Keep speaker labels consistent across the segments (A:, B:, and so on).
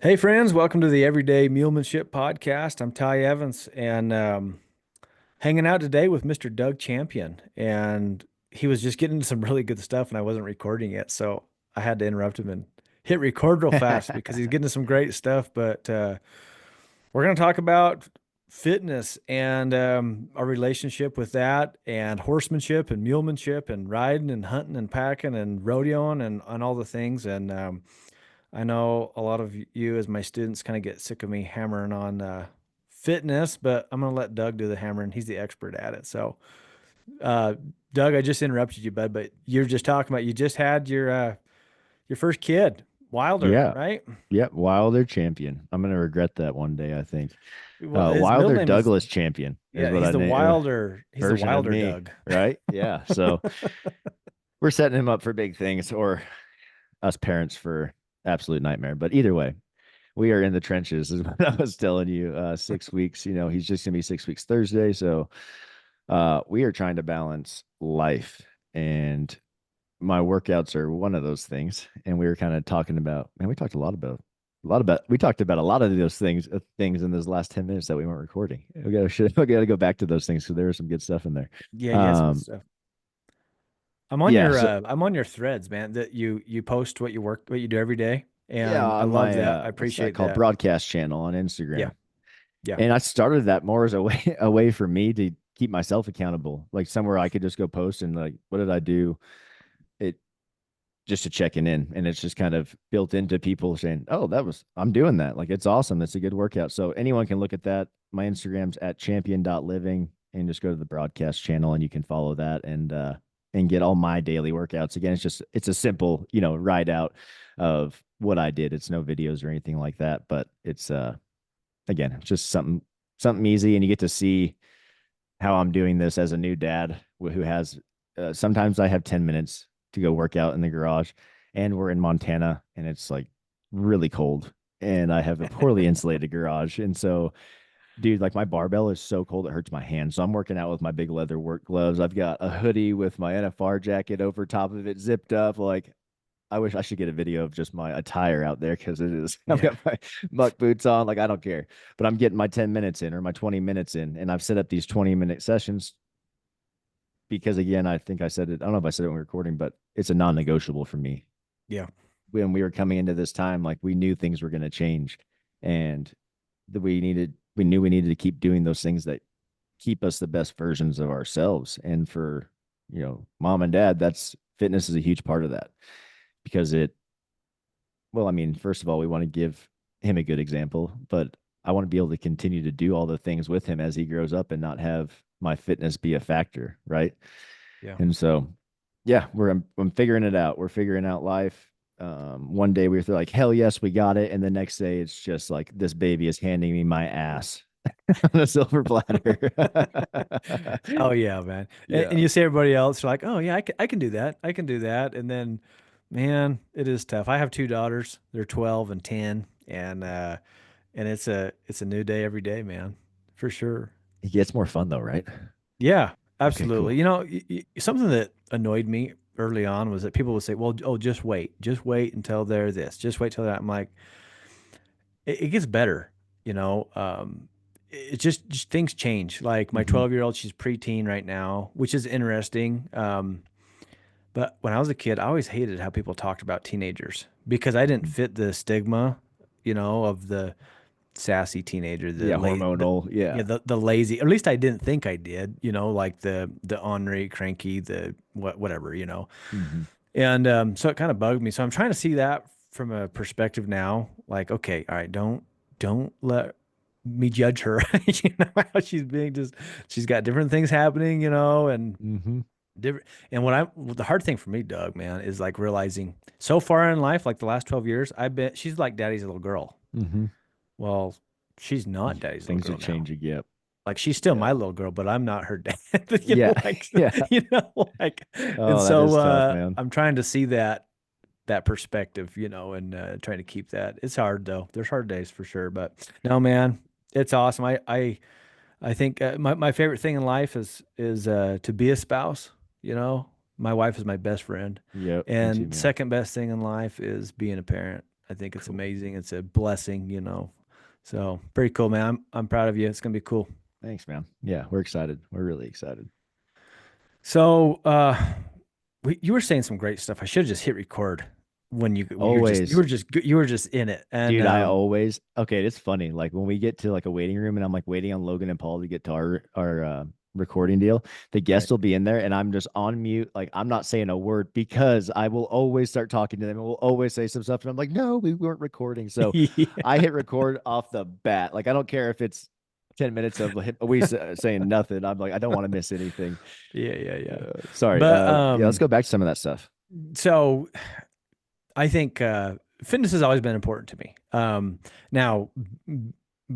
A: Hey friends, welcome to the Everyday Mulemanship podcast. I'm Ty Evans and hanging out today with Mr. Doug Champion. And he was just getting into some really good stuff and I wasn't recording it. So I had to interrupt him and hit record real fast because he's getting to some great stuff. But we're going to talk about fitness and our relationship with that and horsemanship and mulemanship and riding and hunting and packing and rodeoing and all the things. And I know a lot of you, as my students, kind of get sick of me hammering on fitness, but I'm going to let Doug do the hammering. He's the expert at it. So, uh, Doug, I just interrupted you, bud, but you're just talking about you just had your first kid, Wilder,
B: Yeah.
A: right?
B: Yep. Wilder champion. I'm gonna regret that one day, I think.
A: Well, his middle
B: Wilder
A: name is
B: Douglas champion is
A: yeah,
B: what
A: he's
B: I
A: the
B: name
A: Wilder. He's the
B: version of
A: Wilder
B: me,
A: Doug.
B: right? Yeah. So we're setting him up for big things, or us parents for absolute nightmare. But either way, we are in the trenches, is what I was telling you. 6 weeks. He's just gonna be 6 weeks Thursday. So we are trying to balance life and my workouts are one of those things. And we were kind of talking about, man, we talked about a lot of those things in those last 10 minutes that we weren't recording. We gotta go back to those things because there was some good stuff in there.
A: Yeah, you had some good
B: Um,
A: stuff.
B: yeah, so
A: I'm on your threads, man, that you post what you do every day.
B: yeah,
A: And I
B: on
A: love
B: my
A: that. I
B: what's that
A: appreciate
B: called?
A: that.
B: Broadcast channel on
A: Yeah.
B: Instagram.
A: Yeah.
B: And I started that more as a way a way for me to keep myself accountable, like somewhere I could just go post and like, what did I do? It just to checking in. And it's just kind of built into people saying, oh, I'm doing that. Like, it's awesome. That's a good workout. So anyone can look at that. My Instagram's at champion.living and just go to the broadcast channel and you can follow that and get all my daily workouts. Again, it's a simple, ride out of what I did. It's no videos or anything like that, but it's, again, it's just something easy. And you get to see how I'm doing this as a new dad who has sometimes I have 10 minutes to go work out in the garage and we're in Montana and it's like really cold and I have a poorly insulated garage. And so, dude, like my barbell is so cold it hurts my hands. So I'm working out with my big leather work gloves. I've got a hoodie with my NFR jacket over top of it zipped up. Like, I wish I should get a video of just my attire out there because it is. I've
A: Yeah.
B: got my muck boots on. Like, I don't care, but I'm getting my 10 minutes in or my 20 minutes in. And I've set up these 20-minute sessions because, again, I think I said it. I don't know if I said it when we were recording, but it's a non negotiable for me.
A: Yeah.
B: When we were coming into this time, like we knew things were going to change and that we knew we needed to keep doing those things that keep us the best versions of ourselves. And for, mom and dad, that's fitness is a huge part of that because well, I mean, first of all, we want to give him a good example, but I want to be able to continue to do all the things with him as he grows up and not have my fitness be a factor, right?
A: Yeah.
B: And so, yeah, I'm figuring it out. We're figuring out life. One day we were like, hell yes, we got it, and the next day it's just like this baby is handing me my ass on a silver platter.
A: Oh yeah, man.
B: Yeah.
A: And you see everybody else, you're like, oh yeah, I can do that. I can do that. And then, man, it is tough. I have two daughters. They're 12 and 10, and it's a new day every day, man, for sure.
B: It gets more fun though, right?
A: Yeah,
B: Okay,
A: absolutely.
B: cool.
A: You know, something that annoyed me early on was that people would say, well, oh, just wait until they're this, just wait till that. I'm like, it gets better, you know. It just things change. Like my
B: Hmm.
A: 12-year-old, she's preteen right now, which is interesting. But when I was a kid, I always hated how people talked about teenagers because I didn't fit the stigma, of the sassy teenager,
B: Yeah, hormonal.
A: yeah,
B: Yeah.
A: the lazy. At least I didn't think I did, like the ornery, cranky, the whatever.
B: Hmm.
A: And so it kind of bugged me. So I'm trying to see that from a perspective now. Like, okay, all right, don't let me judge her. How she's being just she's got different things happening, and
B: Hmm.
A: different. And the hard thing for me, Doug, man, is like realizing so far in life, like the last 12 years, I bet she's like daddy's little girl.
B: Hmm.
A: Well, she's not daddy's little
B: Things are
A: girl now.
B: changing. Yep.
A: Like she's still
B: Yep.
A: my little girl, but I'm not her dad.
B: Yeah.
A: Like
B: Yeah.
A: and
B: Oh, that
A: so
B: is tough, man.
A: I'm trying to see that perspective, and trying to keep that. It's hard though. There's hard days for sure, but no, man, it's awesome. I think my favorite thing in life is to be a spouse. You know, my wife is my best friend,
B: Yep. Me too,
A: and
B: man.
A: second best thing in life is being a parent. I think it's
B: Cool.
A: amazing. It's a blessing, you know. So very cool, man. I'm proud of you. It's gonna be cool.
B: Thanks, man. Yeah, we're excited. We're really excited.
A: So you were saying some great stuff. I should have just hit record when you
B: Always,
A: were just you were just in it. And
B: dude, I always okay, it's funny. Like when we get to like a waiting room and I'm like waiting on Logan and Paul to get to our recording deal, the
A: right.
B: guest will be in there and I'm just on mute. Like I'm not saying a word because I will always start talking to them and we'll always say some stuff. And I'm like, no, we weren't recording. So
A: Yeah.
B: I hit record off the bat. Like I don't care if it's 10 minutes of saying nothing. I'm like, I don't want to miss anything.
A: Yeah, yeah, yeah.
B: Sorry.
A: But
B: Yeah, let's go back to some of that stuff.
A: so I think fitness has always been important to me. Now,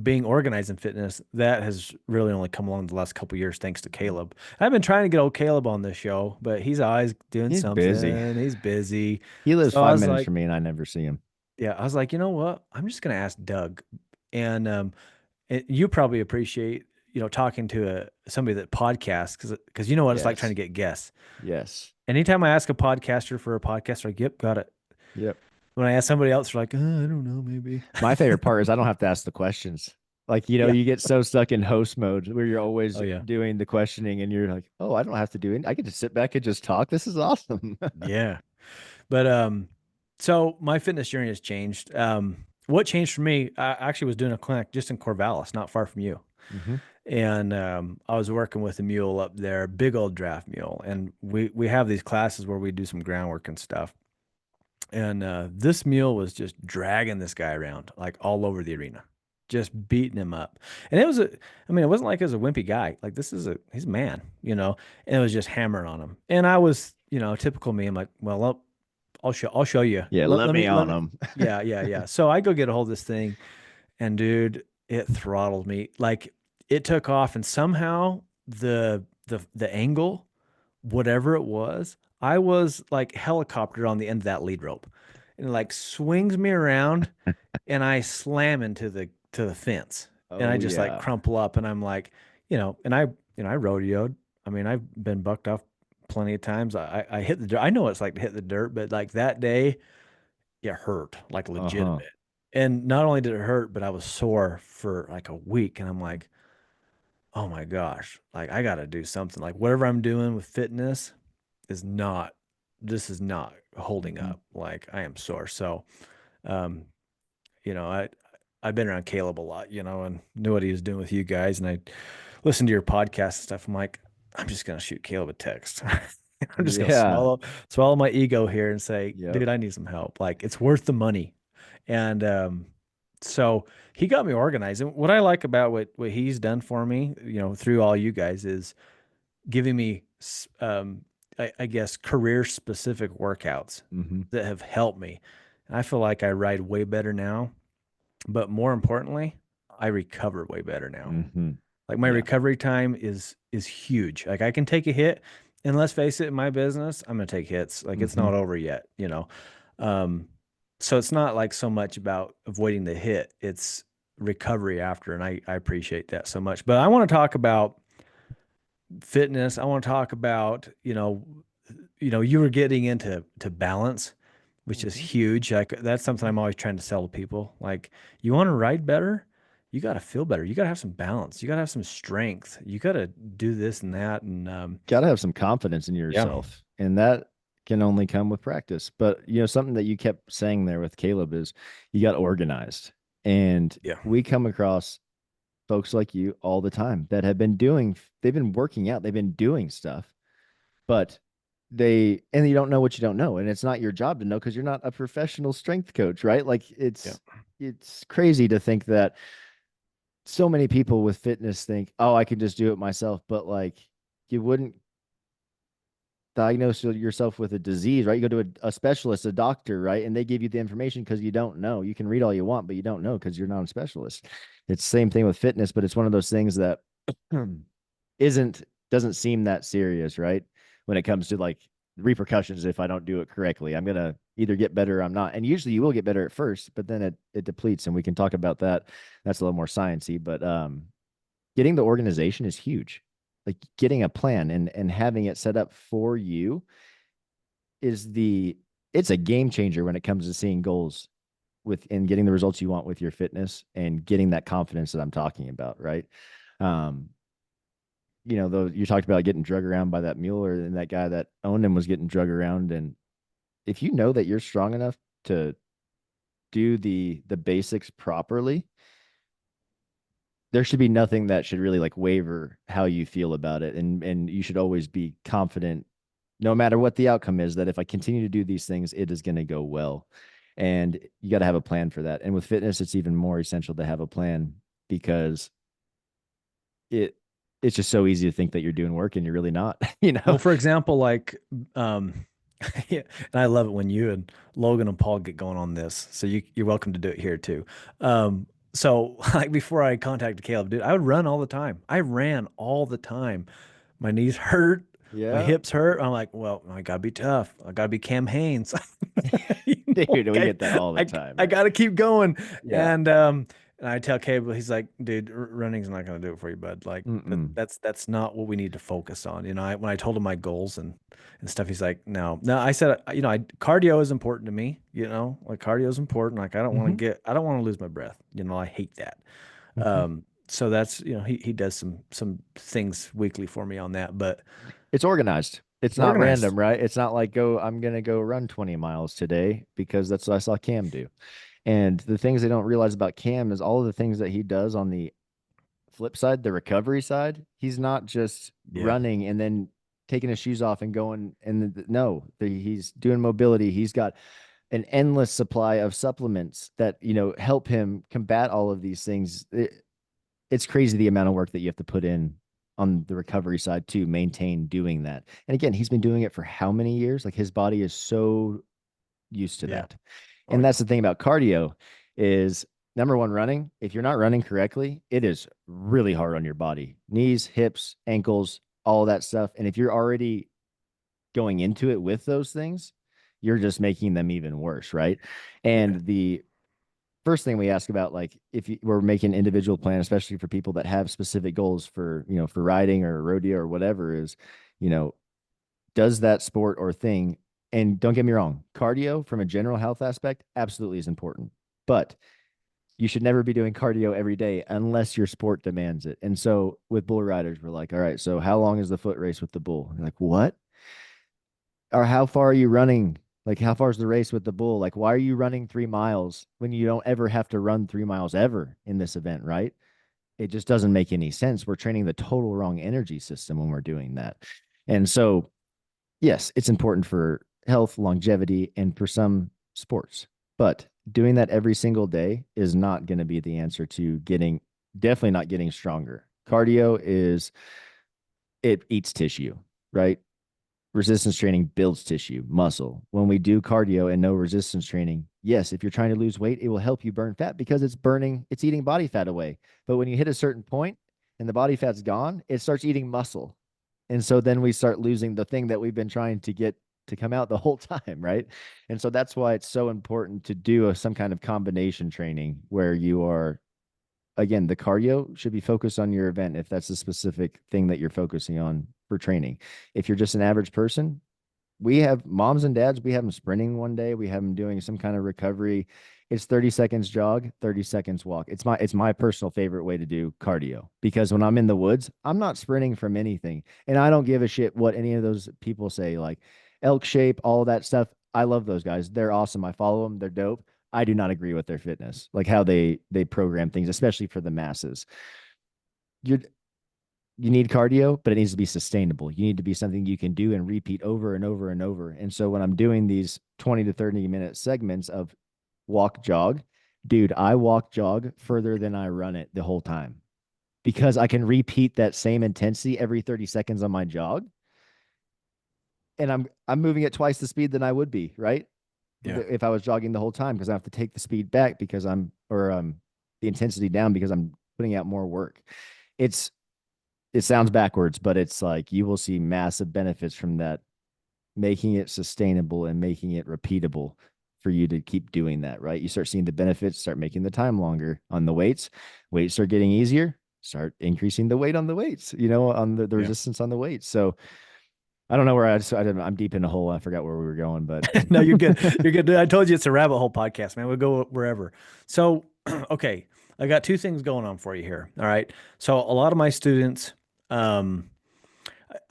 A: being organized in fitness, that has really only come along the last couple of years, thanks to Caleb. I've been trying to get old Caleb on this show, but he's always doing
B: He's busy.
A: something. He's busy.
B: He lives
A: So I
B: five
A: was
B: minutes
A: like,
B: from me and I never see him.
A: yeah, I was like, you know what? I'm just gonna ask Doug, and you probably appreciate, you know, talking to somebody that podcasts because you know what it's like trying to
B: Yes.
A: get guests.
B: Yes.
A: Anytime I ask a podcaster for a podcast, they're like, yep, got it.
B: Yep.
A: When I ask somebody else, they're like, I don't know, maybe.
B: My favorite part is I don't have to ask the questions. Like,
A: Yeah.
B: you get so stuck in host mode where you're always
A: Oh yeah.
B: doing the questioning and you're like, oh, I don't have to do it. I can just sit back and just talk. This is awesome.
A: Yeah. But so my fitness journey has changed. What changed for me, I actually was doing a clinic just in Corvallis, not far from you.
B: hmm
A: And I was working with a mule up there, big old draft mule. And we have these classes where we do some groundwork and stuff. And this mule was just dragging this guy around like all over the arena, just beating him up. And I mean, it wasn't like it was a wimpy guy. Like he's a man, you know, and it was just hammering on him. And I was, you know, typical me. I'm like, well, I'll show you.
B: Yeah,
A: Let,
B: let
A: let
B: me
A: me, let
B: on
A: me.
B: them.
A: Yeah, yeah, yeah. So I go get a hold of this thing and dude, it throttled me. Like it took off and somehow the angle, whatever it was, I was like helicoptered on the end of that lead rope. And it like swings me around and I slam into the fence. And I
B: Oh,
A: just like
B: yeah.
A: crumple up and I'm like, I rodeoed. I mean, I've been bucked off plenty of times. I hit the dirt. I know what it's like to hit the dirt, but like that day, it hurt, like
B: Uh huh.
A: legitimate. And not only did it hurt, but I was sore for like a week. And I'm like, oh my gosh, like I got to do something. Like whatever I'm doing with fitness is not, this is not holding
B: hmm
A: up. Like I am sore. So, um, you know, I've been around Caleb a lot, you know, and knew what he was doing with you guys. And I listened to your podcast and stuff. I'm like, I'm just gonna shoot Caleb a text. I'm just gonna
B: Yeah.
A: swallow my ego here and say,
B: Yep.
A: dude, I need some help. Like it's worth the money. And so he got me organized. And what I like about what he's done for me, you know, through all you guys is giving me I guess career specific workouts
B: hmm
A: that have helped me. And I feel like I ride way better now, but more importantly, I recover way better now.
B: hmm
A: Like my
B: Yeah.
A: recovery time is huge. Like I can take a hit, and let's face it, in my business, I'm gonna take hits. Like it's
B: hmm
A: not over yet, you know. Um, so it's not like so much about avoiding the hit; it's recovery after, and I appreciate that so much. But I want to talk about fitness. I want to talk about you were getting into to balance, which is
B: hmm
A: huge. Like that's something I'm always trying to sell to people. Like you want to ride better, you got to feel better. You got to have some balance. You got to have some strength. You got to do this and that. And
B: Got to have some confidence in
A: yeah,
B: yourself. And that can only come with practice. But, something that you kept saying there with Caleb is you got organized. And
A: yeah,
B: we come across folks like you all the time that they've been working out, they've been doing stuff, but and you don't know what you don't know. And it's not your job to know because you're not a professional strength coach, right? Like
A: yeah,
B: it's crazy to think that so many people with fitness think, oh, I can just do it myself. But like, you wouldn't diagnose yourself with a disease, right? You go to a specialist, a doctor, right? And they give you the information because you don't know. You can read all you want, but you don't know because you're not a specialist. It's the same thing with fitness, but it's one of those things that isn't doesn't seem that serious, right? When it comes to like repercussions if I don't do it correctly. I'm gonna either get better or I'm not. And usually you will get better at first, but then it depletes. And we can talk about that. That's a little more sciencey, but getting the organization is huge. Like getting a plan and having it set up for you it's a game changer when it comes to seeing goals with in getting the results you want with your fitness and getting that confidence that I'm talking about, right? Um, though you talked about getting drug around by that mule, or and that guy that owned him was getting drug around. And if you know that you're strong enough to do the basics properly, there should be nothing that should really like waver how you feel about it. And you should always be confident, no matter what the outcome is, that if I continue to do these things, it is going to go well. And you got to have a plan for that. And with fitness, it's even more essential to have a plan, because it it's just so easy to think that you're doing work and you're really not, you know?
A: Well, for example, like, um, yeah, and I love it when you and Logan and Paul get going on this. So you're welcome to do it here too. So like before I contacted Caleb, dude, I would run all the time. I ran all the time. My knees hurt, my
B: Yeah.
A: hips hurt. I'm like, well, I gotta be tough. I gotta be Cam Haines. You know,
B: Dude, we
A: like
B: get that all the
A: I,
B: time,
A: I
B: man.
A: gotta keep going.
B: Yeah.
A: And I tell Cable, he's like, dude, running's not gonna do it for you, bud. Like
B: Mm-mm.
A: that's not what we need to focus on. When I told him my goals and stuff, he's like, no, no. I said, cardio is important to me. Like cardio is important. Like
B: Mm-hmm.
A: I don't want to lose my breath. I hate that.
B: Mm-hmm.
A: So that's, he does some things weekly for me on that, but
B: It's organized. It's
A: it's
B: not
A: organized.
B: random, right? It's not like I'm gonna go run 20 miles today because that's what I saw Cam do. And the things they don't realize about Cam is all of the things that he does on the flip side, the recovery side. He's not just
A: Yeah.
B: running and then taking his shoes off and going. And no, he's doing mobility. He's got an endless supply of supplements that help him combat all of these things. It's crazy the amount of work that you have to put in on the recovery side to maintain doing that. And again, he's been doing it for how many years? Like his body is so used to
A: Yeah.
B: that.
A: Oh
B: And
A: yeah.
B: that's the thing about cardio is number one, running. If you're not running correctly, it is really hard on your body, knees, hips, ankles, all that stuff. And if you're already going into it with those things, you're just making them even worse, right?
A: Yeah.
B: And the first thing we ask about, like if we're making an individual plan, especially for people that have specific goals for for riding or rodeo or whatever, is you know does that sport or thing, and don't get me wrong, cardio from a general health aspect absolutely is important, but you should never be doing cardio every day unless your sport demands it. And so with bull riders, we're like, all right, so how long is the foot race with the bull? You're like, what? Or how far are you running? Like, how far is the race with the bull? Like, why are you running 3 miles when you don't ever have to run 3 miles ever in this event, right? It just doesn't make any sense. We're training the total wrong energy system when we're doing that. And so, yes, it's important for health, longevity, and for some sports, but doing that every single day is not going to be the answer to definitely not getting stronger. Cardio it eats tissue, right? Resistance training builds tissue, muscle. When we do cardio and no resistance training, yes, if you're trying to lose weight, it will help you burn fat because it's eating body fat away. But when you hit a certain point and the body fat's gone, it starts eating muscle. And so then we start losing the thing that we've been trying to get to come out the whole time, right? And so that's why it's so important to do some kind of combination training where you are, again, the cardio should be focused on your event if that's a specific thing that you're focusing on for training. If you're just an average person, we have moms and dads, we have them sprinting one day, we have them doing some kind of recovery. It's 30 seconds jog, 30 seconds walk. It's my personal favorite way to do cardio, because when I'm in the woods, I'm not sprinting from anything. And I don't give a shit what any of those people say, like elk shape, all that stuff. I love those guys. They're awesome. I follow them. They're dope. I do not agree with their fitness, like how they program things, especially for the masses. You're you need cardio, but it needs to be sustainable. You need to be something you can do and repeat over and over and over. And so when I'm doing these 20 to 30-minute segments of walk jog, dude, I walk jog further than I run it the whole time, because I can repeat that same intensity every 30 seconds on my jog, and I'm moving at twice the speed than I would be, right?
A: Yeah.
B: If I was jogging the whole time, because I have to take the speed back because the intensity down because I'm putting out more work. It's it sounds backwards, but it's like you will see massive benefits from that, making it sustainable and making it repeatable for you to keep doing that, right? You start seeing the benefits, start making the time longer on the weights. Weights start getting easier, start increasing the weight on the weights, on the
A: Yeah.
B: resistance on the weights. So I don't know where I'm deep in a hole. I forgot where we were going, but
A: No, you're good. You're good. I told you it's a rabbit hole podcast, man. We'll go wherever. So, okay, I got two things going on for you here. All right. So a lot of my students, um,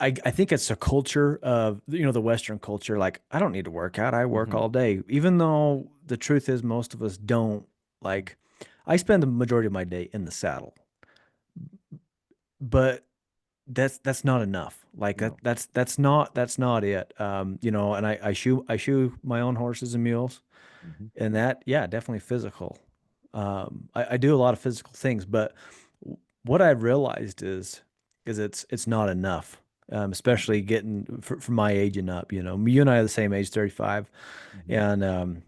A: I think it's a culture of, the Western culture. Like, I don't need to work out. I work
B: Mhm,
A: all day, even though the truth is most of us don't. Like, I spend the majority of my day in the saddle, but that's not enough. Like
B: no.
A: that's not it. And I shoe my own horses and mules,
B: Mhm,
A: and that, yeah, definitely physical. I do a lot of physical things, but what I've realized is it's not enough. Especially getting for my age and up. You and I are the same age, 35,
B: mhm,
A: and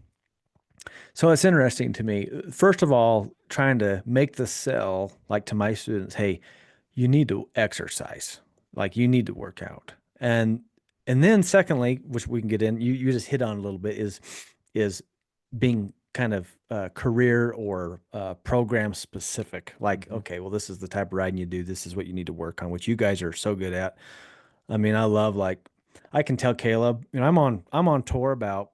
A: so it's interesting to me. First of all, trying to make the sell like to my students, hey, you need to exercise. Like you need to work out. And then secondly, which we can get in, you just hit on a little bit is being kind of career or program specific. Like,
B: mhm.
A: okay, well, this is the type of riding you do. This is what you need to work on, which you guys are so good at. I mean, I love like I can tell Caleb, I'm on tour about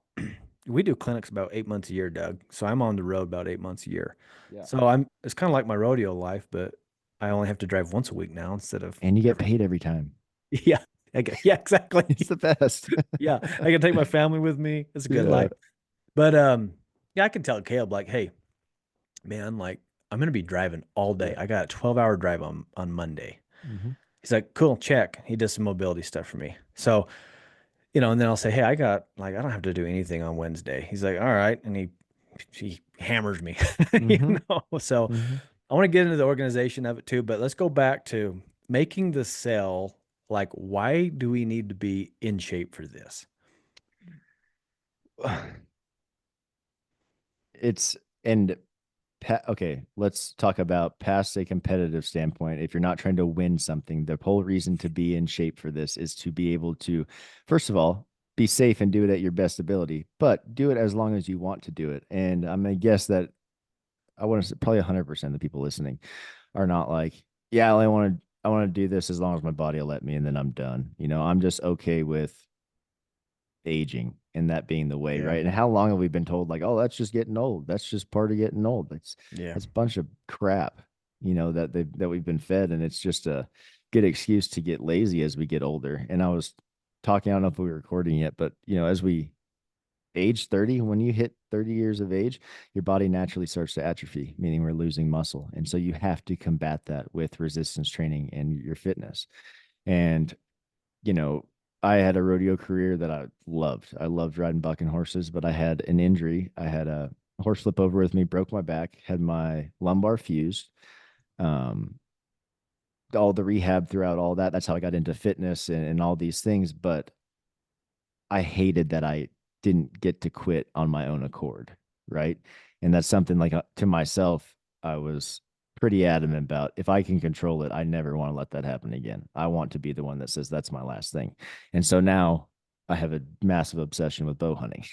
A: we do clinics about 8 months a year, Doug. So I'm on the road about 8 months a year.
B: Yeah.
A: So it's kind of like my rodeo life, but I only have to drive once a week now instead of
B: And you get
A: every.
B: paid every time.
A: Yeah. Yeah, exactly.
B: It's the best.
A: Yeah. I can take my family with me. It's a good
B: Yeah.
A: life. But yeah, I can tell Caleb like, hey, man, like I'm gonna be driving all day. I got a 12-hour drive on Monday.
B: Mhm,
A: He's like, cool, check. He does some mobility stuff for me. So, and then I'll say, hey, I don't have to do anything on Wednesday. He's like, all right. And he hammers me,
B: mhm,
A: So
B: mhm.
A: I want to get into the organization of it too, but let's go back to making the sell. Like, why do we need to be in shape for this?
B: It's and okay, let's talk about past a competitive standpoint. If you're not trying to win something, the whole reason to be in shape for this is to be able to, first of all, be safe and do it at your best ability, but do it as long as you want to do it. And I'm gonna guess that I want to say probably 100% of the people listening are not like, yeah, I want to do this as long as my body will let me, and then I'm done. I'm just okay with aging and that being the way,
A: Yeah.
B: right? And how long have we been told like, oh, that's just getting old. That's just part of getting old.
A: Yeah.
B: That's a bunch of crap, that we've been fed, and it's just a good excuse to get lazy as we get older. And I was talking, I don't know if we were recording yet, but as we age 30, when you hit 30 years of age, your body naturally starts to atrophy, meaning we're losing muscle. And so you have to combat that with resistance training and your fitness. And you know, I had a rodeo career that I loved. I loved riding bucking horses, but I had an injury. I had a horse flip over with me, broke my back, had my lumbar fused. Um, all the rehab throughout all that. That's how I got into fitness and all these things. But I hated that I didn't get to quit on my own accord. Right. And that's something like to myself, I was pretty adamant about. If I can control it, I never want to let that happen again. I want to be the one that says that's my last thing. And so now I have a massive obsession with bow hunting.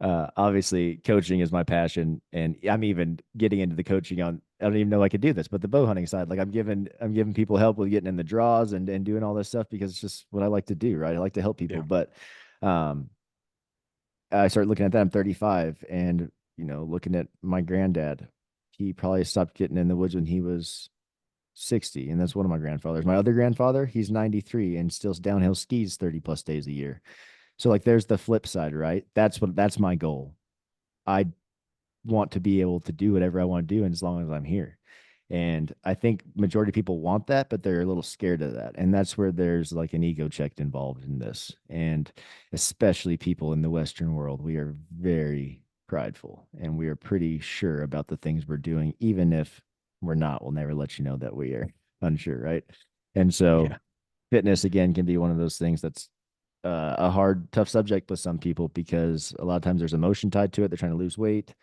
B: Obviously, coaching is my passion, and I'm even getting into the coaching on. I don't even know I could do this, but the bow hunting side, like I'm giving people help with getting in the draws and doing all this stuff because it's just what I like to do, right? I like to help people,
A: Yeah.
B: but um, I started looking at that. I'm 35, and looking at my granddad, he probably stopped getting in the woods when he was 60, and that's one of my grandfathers. My other grandfather, he's 93 and still downhill skis 30 plus days a year. So like, there's the flip side, right? That's my goal. I want to be able to do whatever I want to do, and as long as I'm here. And I think majority of people want that, but they're a little scared of that. And that's where there's like an ego check involved in this. And especially people in the Western world, we are very prideful and we are pretty sure about the things we're doing, even if we're not. We'll never let you know that we are unsure, right? And so
A: Yeah.
B: fitness again can be one of those things that's a hard, tough subject with some people because a lot of times there's emotion tied to it. They're trying to lose weight,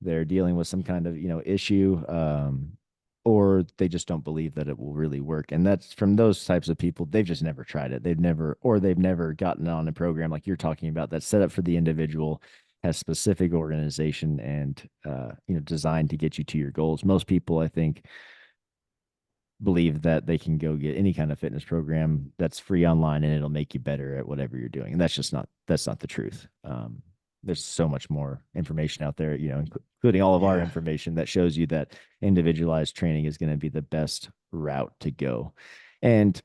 B: they're dealing with some kind of issue, or they just don't believe that it will really work. And that's from those types of people. They've just never tried it. They've never gotten on a program like you're talking about that's set up for the individual, has specific organization and designed to get you to your goals. Most people, I think, believe that they can go get any kind of fitness program that's free online and it'll make you better at whatever you're doing. And that's not the truth. There's so much more information out there, including all of our
A: Yeah.
B: information that shows you that individualized training is going to be the best route to go. And,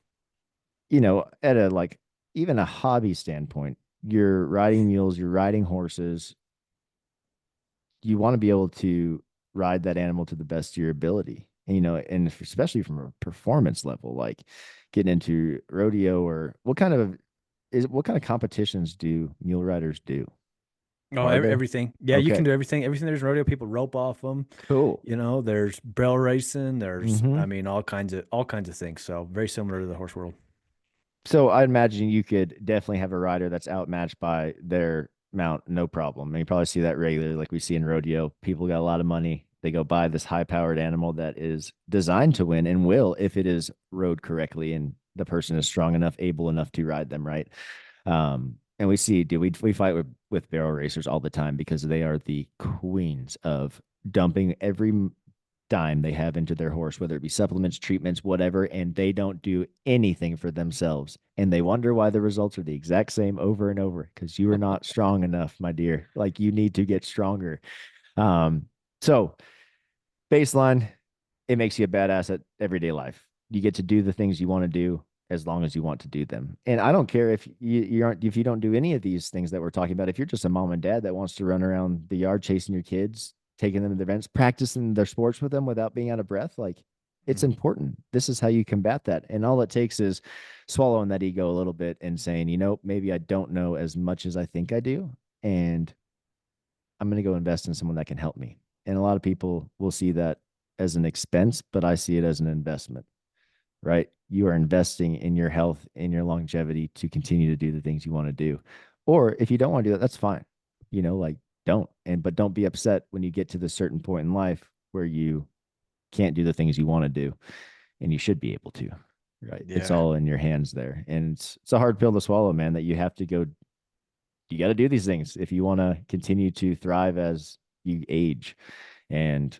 B: at a like even a hobby standpoint, you're riding mules, you're riding horses, you want to be able to ride that animal to the best of your ability. And especially from a performance level, like getting into rodeo or what kind of competitions do mule riders do?
A: Oh,
B: Are there?
A: everything. Yeah, you can
B: Okay,
A: do everything. Everything there's rodeo people rope off them.
B: cool.
A: There's barrel racing. There's,
B: Hmm.
A: I mean, all kinds of things. So very similar to the horse world.
B: So I imagine you could definitely have a rider that's outmatched by their mount, no problem. And you probably see that regularly, like we see in rodeo. People got a lot of money. They go buy this high-powered animal that is designed to win and will if it is rode correctly and the person is strong enough, able enough to ride them right. And we see, dude, we fight with barrel racers all the time because they are the queens of dumping every dime they have into their horse, whether it be supplements, treatments, whatever, and they don't do anything for themselves. And they wonder why the results are the exact same over and over because you are not strong enough, my dear. Like you need to get stronger. Um, so baseline, it makes you a badass at everyday life. You get to do the things you want to do as long as you want to do them. And I don't care if you aren't if you don't do any of these things that we're talking about. If you're just a mom and dad that wants to run around the yard chasing your kids, taking them to the events, practicing their sports with them without being out of breath, like it's
A: Mhm.
B: important. This is how you combat that. And all it takes is swallowing that ego a little bit and saying, maybe I don't know as much as I think I do. And I'm going to go invest in someone that can help me. And a lot of people will see that as an expense, but I see it as an investment, right? You are investing in your health, in your longevity to continue to do the things you want to do. Or if you don't want to do that, that's fine. Like don't. But don't be upset when you get to the certain point in life where you can't do the things you want to do and you should be able to. Right. It's
A: Yeah.
B: all in your hands there. And it's a hard pill to swallow, man, that you have to go you got to do these things if you want to continue to thrive as you age. And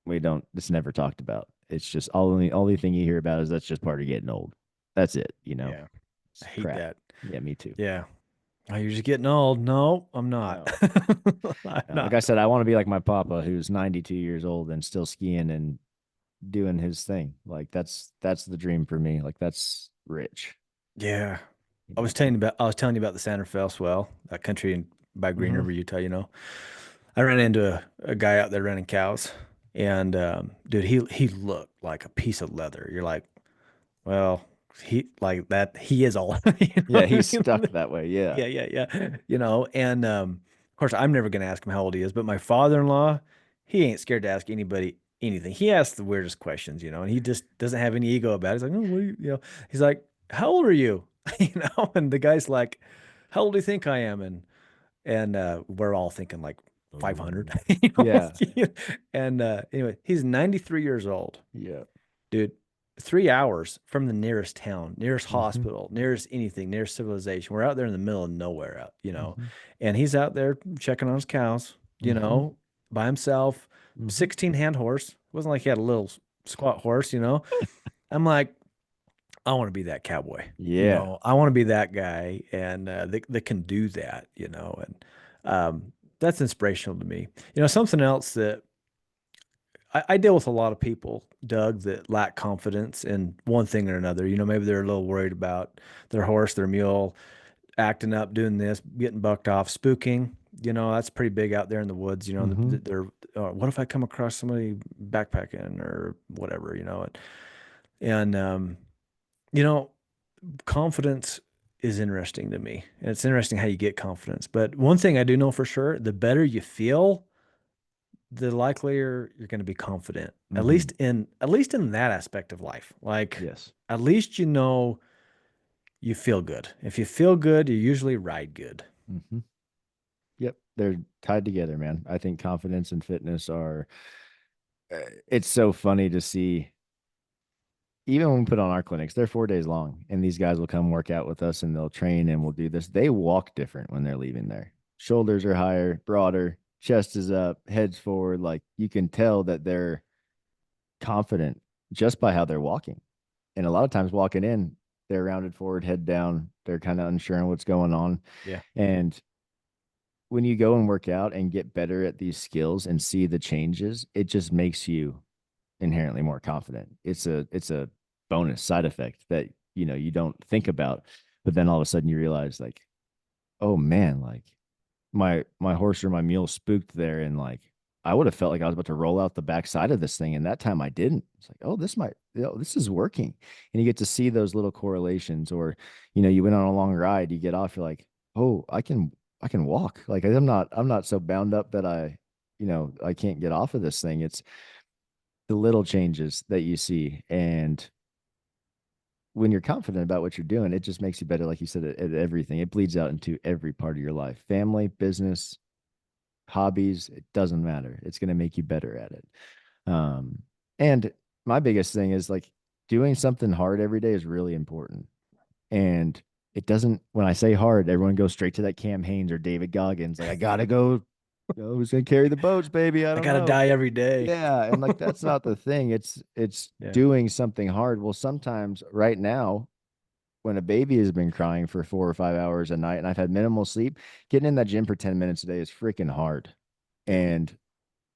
B: we don't, it's never talked about. It's just only thing you hear about is that's just part of getting old. That's it.
A: Yeah. I
B: It's
A: hate
B: crap.
A: that.
B: Yeah, me too.
A: Yeah. Oh, you're just getting old. No, I'm not.
B: No.
A: I'm
B: Like I
A: not.
B: said, I want to be like my papa who's 92 years old and still skiing and doing his thing. Like that's the dream for me. Like that's rich,
A: Yeah.
B: you
A: I was
B: know.
A: telling you about I was telling you about the Santa Fe swell, that country by Green
B: Mm-hmm.
A: River, Utah. I ran into a guy out there running cows, and dude, he looked like a piece of leather. You're like, well, he like that. He is old. You know
B: Yeah,
A: what I
B: he's stuck
A: mean?
B: that way. Yeah.
A: Yeah, yeah, yeah. And of course, I'm never gonna ask him how old he is, but my father-in-law, he ain't scared to ask anybody anything. He asks the weirdest questions, and he just doesn't have any ego about it. He's like, oh, what are you? He's like, how old are you? And the guy's like, how old do you think I am? And we're all thinking like 500,
B: Oh. Yeah.
A: And anyway, he's 93 years old,
B: Yeah.
A: dude. 3 hours from the nearest town, nearest
B: Mm-hmm.
A: hospital, nearest anything, nearest civilization. We're out there in the middle of nowhere,
B: Mm-hmm.
A: and he's out there checking on his cows,
B: Mm-hmm.
A: by himself.
B: Mm-hmm.
A: 16 hand horse. It wasn't like he had a little squat horse. I'm like, I want to be that cowboy.
B: Yeah.
A: I want to be that guy, and that can do that. And that's inspirational to me. Something else that I deal with a lot of people, Doug, that lack confidence in one thing or another. Maybe they're a little worried about their horse, their mule, acting up, doing this, getting bucked off, spooking. That's pretty big out there in the woods.
B: Mm-hmm.
A: They're, what if I come across somebody backpacking or whatever, and you know, confidence is interesting to me. And it's interesting how you get confidence. But one thing I do know for sure, the better you feel, the likelier you're going to be confident. At
B: Mm-hmm.
A: least in that aspect of life. Like
B: Yes.
A: at least you feel good. If you feel good, you usually ride good.
B: Mm-hmm. Yep. They're tied together, man. I think confidence and fitness are, it's so funny to see. Even when we put on our clinics, they're 4 days long, and these guys will come work out with us and they'll train and we'll do this. They walk different when they're leaving there. Shoulders are higher, broader, chest is up, heads forward. Like you can tell that they're confident just by how they're walking. And a lot of times walking in, they're rounded forward, head down. They're kind of unsure on what's going on.
A: Yeah.
B: And when you go and work out and get better at these skills and see the changes, it just makes you inherently more confident. It's a bonus side effect that you don't think about, but then all of a sudden you realize like, oh man, like my horse or my mule spooked there, and like I would have felt like I was about to roll out the backside of this thing, and that time I didn't. It's like, oh, this is working, and you get to see those little correlations. Or you went on a long ride, you get off, you're like, oh, I can walk. Like I'm not so bound up that I can't get off of this thing. It's the little changes that you see, and when you're confident about what you're doing, it just makes you better. Like you said, at everything, it bleeds out into every part of your life, family, business, hobbies. It doesn't matter. It's going to make you better at it. And my biggest thing is like doing something hard every day is really important. And it doesn't, when I say hard, everyone goes straight to that Cam Hanes or David Goggins. Like, I got to go, who's going to carry the boats, baby? I
A: I
B: don't
A: gotta
B: know.
A: die every day.
B: Yeah, and like that's not the thing. It's
A: Yeah.
B: doing something hard. Well, sometimes right now, when a baby has been crying for 4 or 5 hours a night and I've had minimal sleep, getting in that gym for 10 minutes a day is freaking hard.
A: Yep.
B: And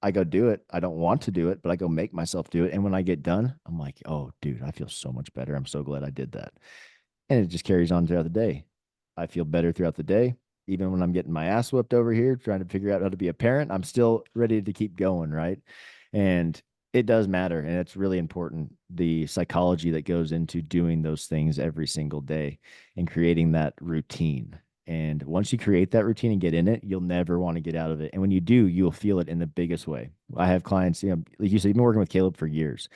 B: I go do it. I don't want to do it, but I go make myself do it. And when I get done, I'm like, oh, dude, I feel so much better. I'm so glad I did that. And it just carries on throughout the day. I feel better throughout the day. Even when I'm getting my ass whipped over here trying to figure out how to be a parent, I'm still ready to keep going, right? And it does matter. And it's really important the psychology that goes into doing those things every single day and creating that routine. And once you create that routine and get in it, you'll never want to get out of it. And when you do, you'll feel it in the biggest way. I have clients, like you said, you've been working with Caleb for years.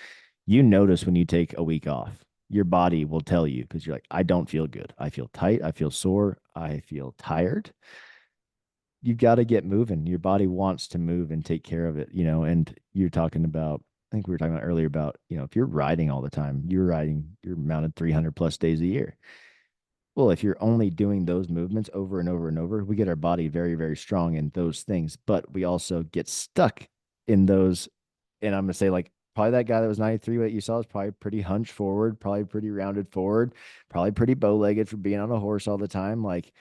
B: You notice when you take a week off, your body will tell you because you're like, I don't feel good. I feel tight. I feel sore. I feel tired. You've got to get moving. Your body wants to move and take care of it, and you're talking about, I think we were talking about earlier about, if you're riding all the time, you're mounted 300 plus days a year. Well, if you're only doing those movements over and over and over, we get our body very, very strong in those things, but we also get stuck in those. And I'm going to say, like, probably that guy that was 93, what you saw is probably pretty hunched forward, probably pretty rounded forward, probably pretty bow legged for being on a horse all the time. Like,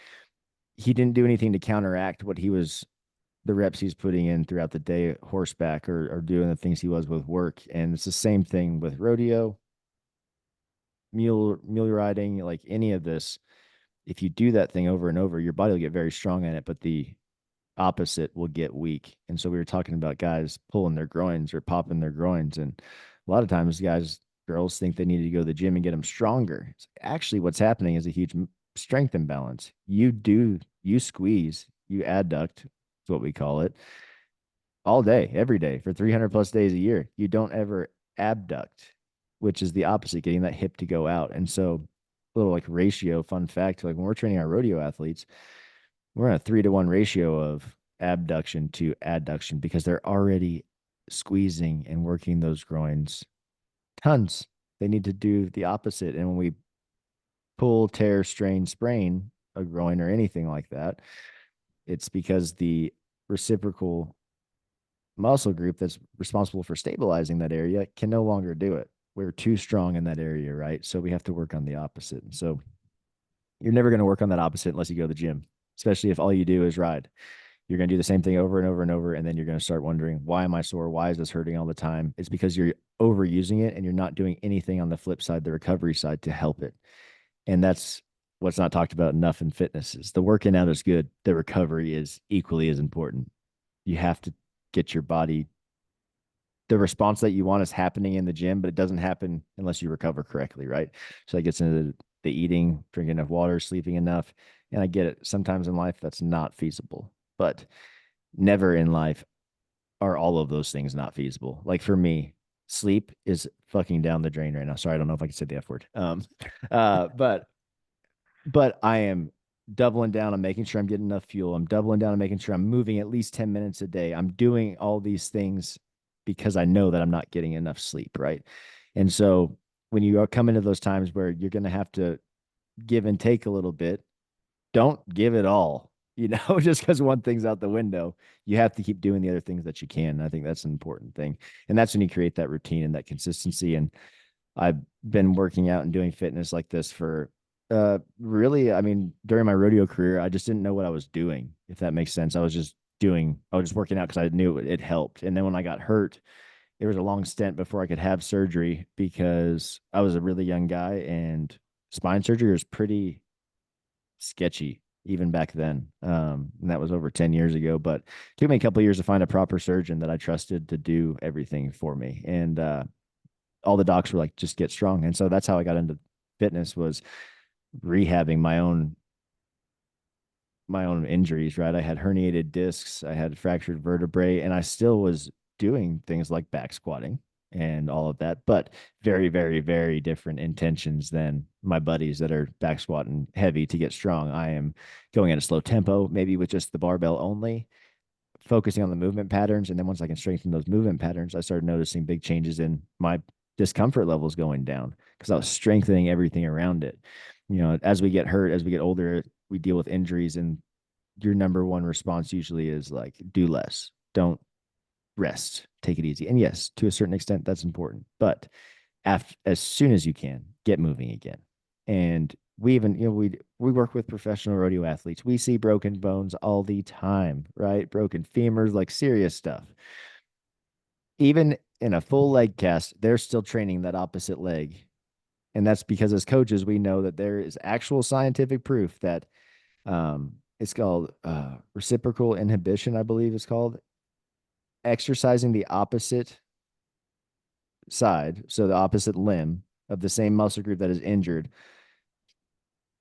B: he didn't do anything to counteract the reps he's putting in throughout the day, horseback, or doing the things he was with work. And it's the same thing with rodeo, mule riding, like any of this. If you do that thing over and over, your body will get very strong in it, but the opposite will get weak. And so we were talking about guys pulling their groins or popping their groins. And a lot of times girls think they need to go to the gym and get them stronger. It's actually what's happening is a huge strength imbalance. You squeeze, you adduct, is what we call it, all day, every day for 300 plus days a year. You don't ever abduct, which is the opposite, getting that hip to go out. And so, little like ratio fun fact, like when we're training our rodeo athletes, we're in a 3-to-1 ratio of abduction to adduction because they're already squeezing and working those groins tons. They need to do the opposite. And when we pull, tear, strain, sprain a groin or anything like that, it's because the reciprocal muscle group that's responsible for stabilizing that area can no longer do it. We're too strong in that area, right? So we have to work on the opposite. And so you're never going to work on that opposite unless you go to the gym, especially if all you do is ride. You're going to do the same thing over and over and over. And then you're going to start wondering, why am I sore? Why is this hurting all the time? It's because you're overusing it and you're not doing anything on the flip side, the recovery side, to help it. And that's what's not talked about enough in fitness. Is the working out is good. The recovery is equally as important. You have to get your body, the response that you want is happening in the gym, but it doesn't happen unless you recover correctly, right? So that gets into the eating, drinking enough water, sleeping enough. And I get it. Sometimes in life that's not feasible, but never in life are all of those things not feasible. Like for me, sleep is fucking down the drain right now. Sorry, I don't know if I can say the F word. But I am doubling down on making sure I'm getting enough fuel. I'm doubling down on making sure I'm moving at least 10 minutes a day. I'm doing all these things because I know that I'm not getting enough sleep, right? And so when you are coming to those times where you're going to have to give and take a little bit, don't give it all. just because one thing's out the window, you have to keep doing the other things that you can. I think that's an important thing. And that's when you create that routine and that consistency. And I've been working out and doing fitness like this for really, I mean, during my rodeo career, I just didn't know what I was doing, if that makes sense. I was just working out because I knew it helped. And then when I got hurt, there was a long stint before I could have surgery because I was a really young guy and spine surgery was pretty sketchy even back then. And that was over 10 years ago, but it took me a couple of years to find a proper surgeon that I trusted to do everything for me. And all the docs were like, just get strong. And so that's how I got into fitness, was rehabbing my own injuries, right? I had herniated discs, I had fractured vertebrae, and I still was doing things like back squatting and all of that, but very, very, very different intentions than my buddies that are back squatting heavy to get strong. I am going at a slow tempo, maybe with just the barbell only, focusing on the movement patterns. And then once I can strengthen those movement patterns, I started noticing big changes in my discomfort levels going down because I was strengthening everything around it. As we get hurt, as we get older, we deal with injuries, and your number one response usually is like, do less, don't rest, take it easy. And yes, to a certain extent, that's important. But as soon as you can, get moving again. And we even, we work with professional rodeo athletes. We see broken bones all the time, right? Broken femurs, like serious stuff. Even in a full leg cast, they're still training that opposite leg. And that's because as coaches, we know that there is actual scientific proof that it's called reciprocal inhibition, I believe it's called. Exercising the opposite side, so the opposite limb of the same muscle group that is injured,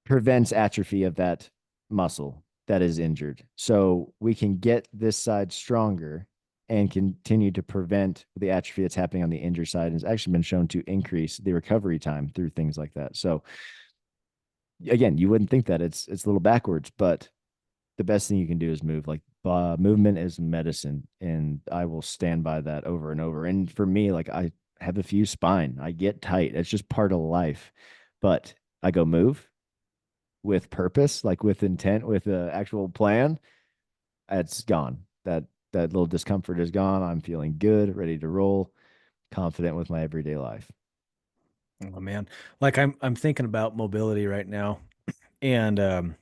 B: prevents atrophy of that muscle that is injured. So we can get this side stronger and continue to prevent the atrophy that's happening on the injured side. And it's actually been shown to increase the recovery time through things like that. So again, you wouldn't think that it's a little backwards, but the best thing you can do is move. Like movement is medicine, and I will stand by that over and over. And for me, like, I have a fused spine, I get tight. It's just part of life. But I go move with purpose, like with intent, with an actual plan. It's gone. That little discomfort is gone. I'm feeling good, ready to roll, confident with my everyday life.
A: Oh man, like I'm thinking about mobility right now, and a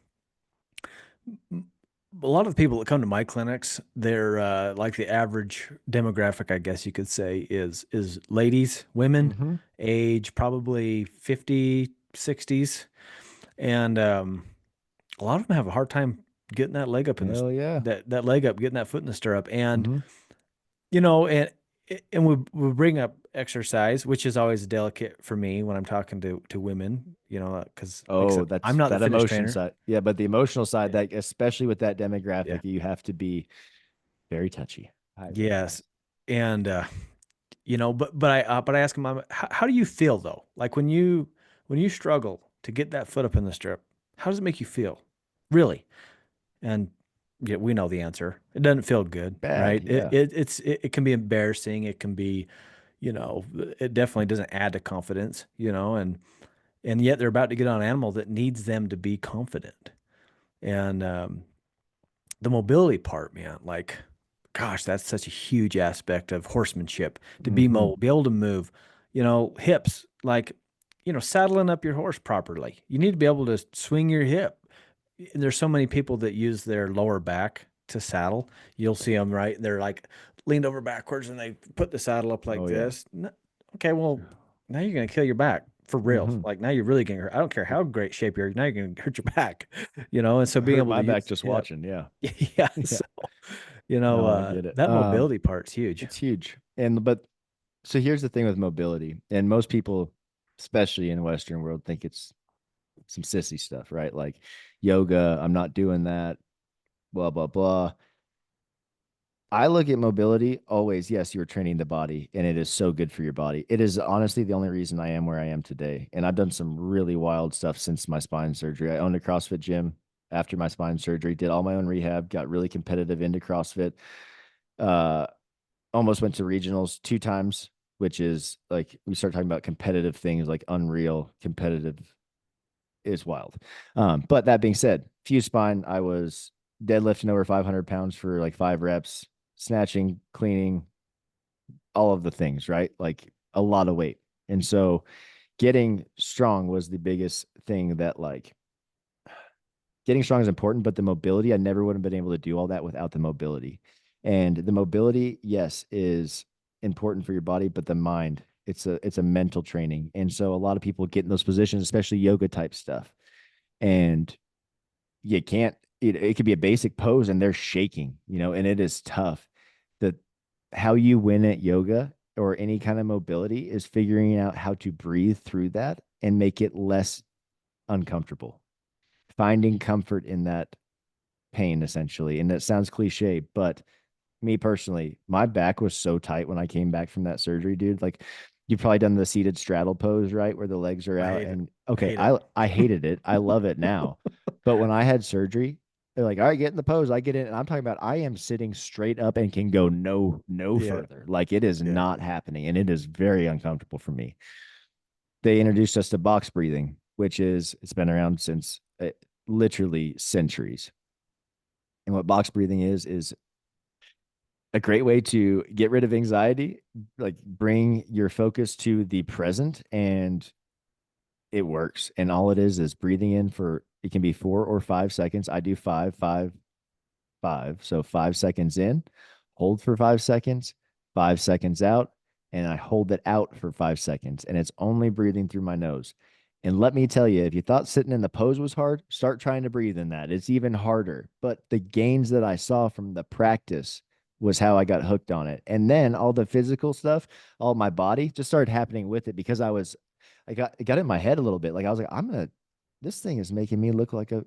A: lot of the people that come to my clinics, they're like the average demographic, I guess you could say, is ladies, women,
B: Mm-hmm.
A: age probably 50, 60s, and a lot of them have a hard time getting that leg up in this
B: Hell yeah.
A: that leg up, getting that foot in the stirrup, and
B: Mm-hmm.
A: you know, and we bring up exercise, which is always delicate for me when I'm talking to women, because like I
B: Oh,
A: said, I'm
B: that's
A: not the
B: that
A: fitness
B: emotion
A: trainer.
B: side. Yeah, but the emotional side,
A: Yeah.
B: that especially with that
A: Yeah.
B: demographic, you have to be very touchy. Highly,
A: Yes.
B: yes.
A: And but I ask him, how do you feel though? Like when you struggle to get that foot up in the strip, how does it make you feel? Really? And yeah, we know the answer. It doesn't feel good,
B: Bad,
A: right? It
B: yeah.
A: it it's it can be embarrassing. It can be, it definitely doesn't add to confidence, and yet they're about to get on an animal that needs them to be confident. And the mobility part, man, like, gosh, that's such a huge aspect of horsemanship, to be
B: Mm-hmm.
A: mobile, be able to move, hips, like, saddling up your horse properly. You need to be able to swing your hip. And there's so many people that use their lower back to saddle. You'll see them, right? They're like leaned over backwards and they put the saddle up like
B: Oh yeah.
A: this. Okay, well, now you're going to kill your back for real.
B: Mm-hmm.
A: Like now you're really going to hurt. I don't care how great shape you're, now you're going to hurt your back, and so being
B: Hurt
A: able
B: my
A: to
B: back
A: use
B: just
A: the hip.
B: watching. Yeah.
A: Yeah.
B: Yeah.
A: So,
B: No, I get it.
A: that mobility part's huge.
B: It's huge. But so here's the thing with mobility, and most people, especially in the Western world, think it's some sissy stuff, right? Like yoga, I'm not doing that, blah, blah, blah. I look at mobility always, yes, you're training the body, and it is so good for your body. It is honestly the only reason I am where I am today. And I've done some really wild stuff since my spine surgery. I owned a CrossFit gym after my spine surgery, did all my own rehab, got really competitive into CrossFit. Uh, Almost went to regionals 2 times, which is like, we start talking about competitive things like unreal competitive is wild. But that being said, fused spine, I was deadlifting over 500 pounds for like 5 reps, snatching, cleaning, all of the things, right? Like a lot of weight. And so getting strong was the biggest thing that like getting strong is important, but the mobility, I never would have been able to do all that without the mobility. And the mobility, yes, is important for your body, but the mind, it's a mental training. And so a lot of people get in those positions, especially yoga type stuff. And you can't it could be a basic pose and they're shaking, and it is tough. The How you win at yoga or any kind of mobility is figuring out how to breathe through that and make it less uncomfortable, finding comfort in that pain essentially. And that sounds cliche, but me personally, my back was so tight when I came back from that surgery, dude. Like you've probably done the seated straddle pose, right? Where the legs are
A: I
B: out.
A: hate it.
B: And
A: I
B: okay,
A: hate it.
B: I hated it. I love it now. But when I had surgery, they're like, all right, get in the pose. I get in. And I'm talking about I am sitting straight up and can go no
A: Yeah.
B: further. Like it is
A: Yeah.
B: not happening. And it is very uncomfortable for me. They introduced us to box breathing, which it's been around since literally centuries. And what box breathing is a great way to get rid of anxiety, like bring your focus to the present, and it works. And all it is breathing in for it can be 4 or 5 seconds. I do five, five, five. So 5 seconds in, hold for 5 seconds, 5 seconds out, and I hold it out for 5 seconds. And it's only breathing through my nose. And let me tell you, if you thought sitting in the pose was hard, start trying to breathe in that. It's even harder. But the gains that I saw from the practice was how I got hooked on it. And then all the physical stuff, all my body just started happening with it because I got in my head a little bit. Like I was like, this thing is making me look like a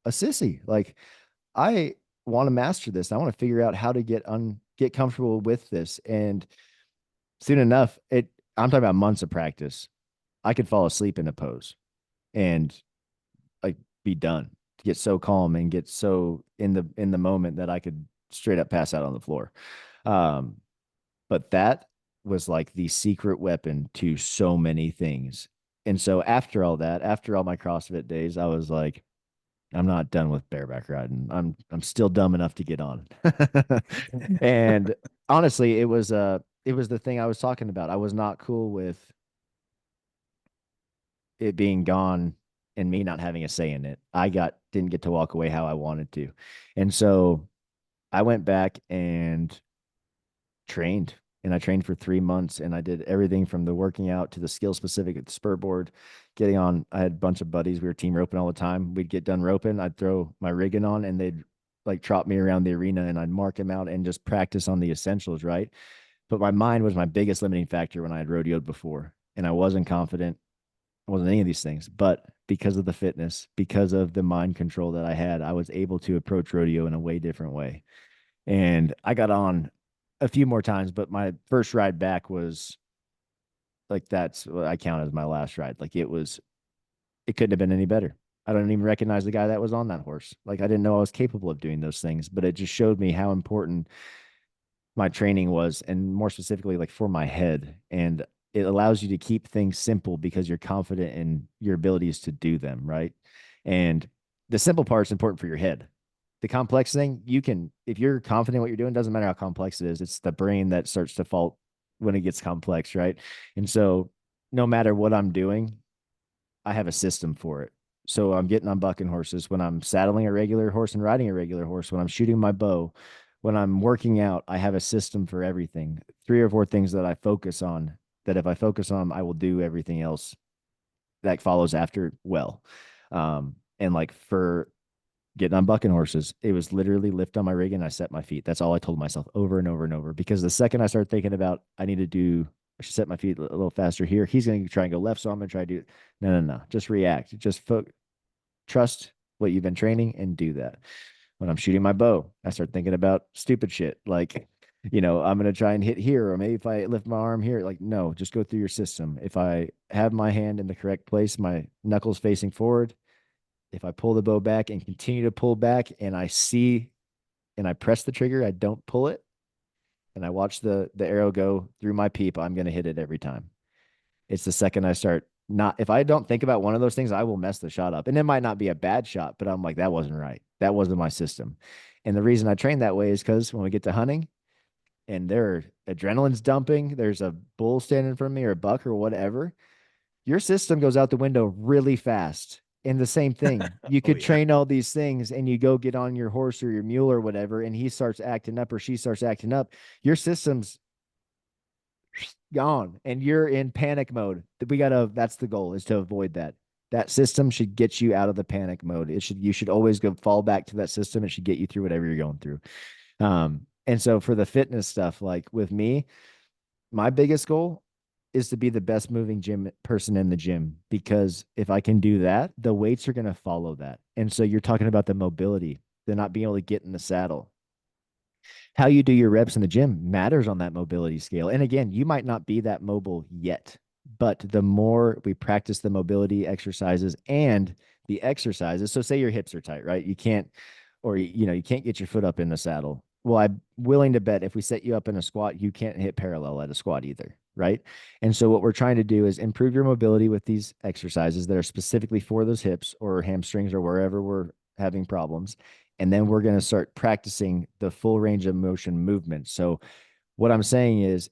B: sissy. Like I want to master this. I want to figure out how to get comfortable with this. And soon enough, I'm talking about months of practice. I could fall asleep in a pose and like be done. To get so calm and get so in the moment that I could straight up pass out on the floor. Um, but that was like the secret weapon to so many things. And so after all that, after all my CrossFit days, I was like, I'm not done with bareback riding. I'm still dumb enough to get on. And honestly, it was the thing I was talking about. I was not cool with it being gone and me not having a say in it. Didn't get to walk away how I wanted to. And so I went back and trained, and I trained for 3 months, and I did everything from the working out to the skill specific at the spur board, getting on. I had a bunch of buddies. We were team roping all the time. We'd get done roping. I'd throw my rigging on and they'd like trot me around the arena and I'd mark them out and just practice on the essentials. Right. But my mind was my biggest limiting factor when I had rodeoed before, and I wasn't confident. I wasn't any of these things, but because of the fitness, because of the mind control that I had, I was able to approach rodeo in a way different way. And I got on a few more times, but my first ride back was like that's what I count as my last ride. Like it couldn't have been any better. I don't even recognize the guy that was on that horse. Like I didn't know I was capable of doing those things, but it just showed me how important my training was, and more specifically, like for my head. And it allows you to keep things simple because you're confident in your abilities to do them, right? And the simple part is important for your head. The complex thing, if you're confident in what you're doing, doesn't matter how complex it is. It's the brain that starts to fault when it gets complex, right? And so no matter what I'm doing, I have a system for it. So I'm getting on bucking horses, when I'm saddling a regular horse and riding a regular horse, when I'm shooting my bow, when I'm working out, I have a system for everything. 3 or 4 things that I focus on, that if I focus on, I will do everything else that follows after well. And like for getting on bucking horses, it was literally lift on my rig and I set my feet. That's all I told myself over and over and over. Because the second I started thinking about, I should set my feet a little faster here, he's going to try and go left. So I'm going to try to do it. No. Just react. Trust what you've been training and do that. When I'm shooting my bow, I start thinking about stupid shit. Like, I'm going to try and hit here, or maybe if I lift my arm here, like, no, just go through your system. If I have my hand in the correct place, my knuckles facing forward, if I pull the bow back and continue to pull back and I see and I press the trigger, I don't pull it, and I watch the arrow go through my peep, I'm going to hit it every time. It's the second I start not, if I don't think about one of those things, I will mess the shot up. And it might not be a bad shot, but I'm like, that wasn't right. That wasn't my system. And the reason I train that way is because when we get to hunting and their adrenaline's dumping, there's a bull standing in front of me or a buck or whatever, your system goes out the window really fast. And the same thing, you
A: Oh
B: could
A: yeah.
B: train all these things and you go get on your horse or your mule or whatever, and he starts acting up or she starts acting up. Your system's gone and you're in panic mode. That's the goal, is to avoid that. That system should get you out of the panic mode. You should always go fall back to that system. It should get you through whatever you're going through. And so for the fitness stuff, like with me, my biggest goal is to be the best moving gym person in the gym, because if I can do that, the weights are going to follow that. And so you're talking about the mobility, the not being able to get in the saddle. How you do your reps in the gym matters on that mobility scale. And again, you might not be that mobile yet, but the more we practice the mobility exercises and the exercises, so say your hips are tight, right? You can't, or you can't get your foot up in the saddle. Well, I'm willing to bet if we set you up in a squat, you can't hit parallel at a squat either, right? And so what we're trying to do is improve your mobility with these exercises that are specifically for those hips or hamstrings or wherever we're having problems. And then we're going to start practicing the full range of motion movement. So what I'm saying is,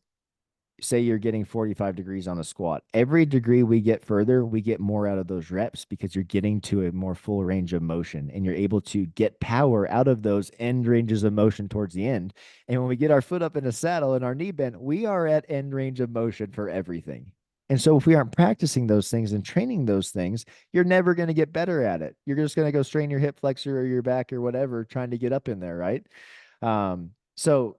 B: say you're getting 45 degrees on a squat. Every degree we get further, we get more out of those reps because you're getting to a more full range of motion and you're able to get power out of those end ranges of motion towards the end. And when we get our foot up in a saddle and our knee bent, we are at end range of motion for everything. And so if we aren't practicing those things and training those things, you're never going to get better at it. You're just going to go strain your hip flexor or your back or whatever trying to get up in there, right? So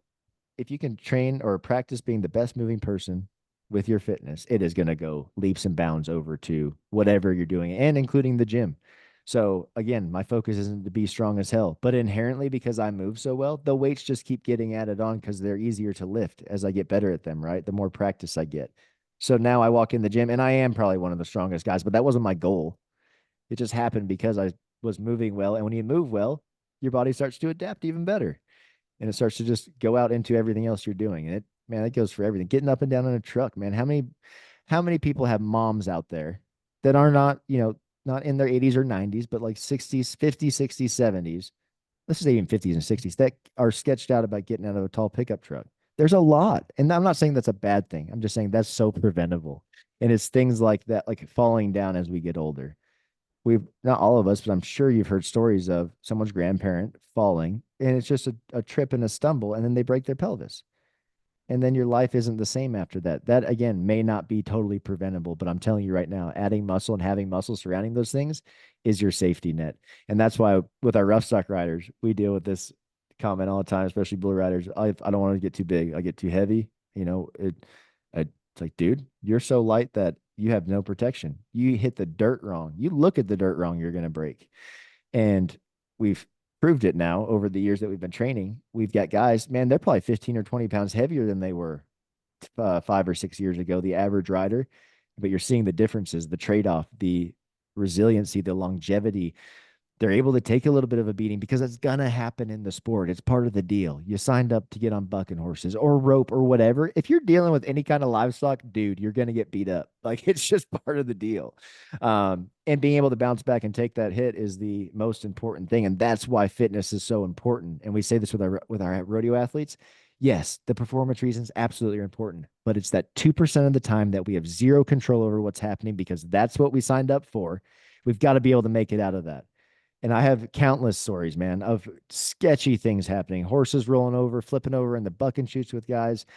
B: if you can train or practice being the best moving person with your fitness, it is going to go leaps and bounds over to whatever you're doing, and including the gym. So again, my focus isn't to be strong as hell, but inherently, because I move so well, the weights just keep getting added on because they're easier to lift as I get better at them, right? The more practice I get. So now I walk in the gym and I am probably one of the strongest guys, but that wasn't my goal. It just happened because I was moving well. And when you move well, your body starts to adapt even better, and it starts to just go out into everything else you're doing. And it goes for everything. Getting up and down in a truck, man. How many people have moms out there that are not, not in their 80s or 90s, but like 60s, 50s, 60s, 70s, let's say even 50s and 60s, that are sketched out about getting out of a tall pickup truck. There's a lot. And I'm not saying that's a bad thing. I'm just saying that's so preventable. And it's things like that, like falling down as we get older. We've, not all of us, but I'm sure you've heard stories of someone's grandparent falling and it's just a trip and a stumble, and then they break their pelvis. And then your life isn't the same after that. That again may not be totally preventable, but I'm telling you right now, adding muscle and having muscle surrounding those things is your safety net. And that's why with our rough stock riders, we deal with this comment all the time, especially blue riders. I don't want to get too big. I get too heavy. It's like, dude, you're so light that you have no protection. You hit the dirt wrong. You look at the dirt wrong, you're going to break. And we've proved it now over the years that we've been training. We've got guys, man, they're probably 15 or 20 pounds heavier than they were 5 or 6 years ago, the average rider. But you're seeing the differences, the trade off, the resiliency, the longevity. They're able to take a little bit of a beating because it's going to happen in the sport. It's part of the deal. You signed up to get on bucking horses or rope or whatever. If you're dealing with any kind of livestock, dude, you're going to get beat up. Like, it's just part of the deal. And being able to bounce back and take that hit is the most important thing. And that's why fitness is so important. And we say this with our rodeo athletes. Yes, the performance reasons absolutely are important, but it's that 2% of the time that we have zero control over what's happening because that's what we signed up for. We've got to be able to make it out of that. And I have countless stories, man, of sketchy things happening. Horses rolling over, flipping over in the buck and shoots with guys.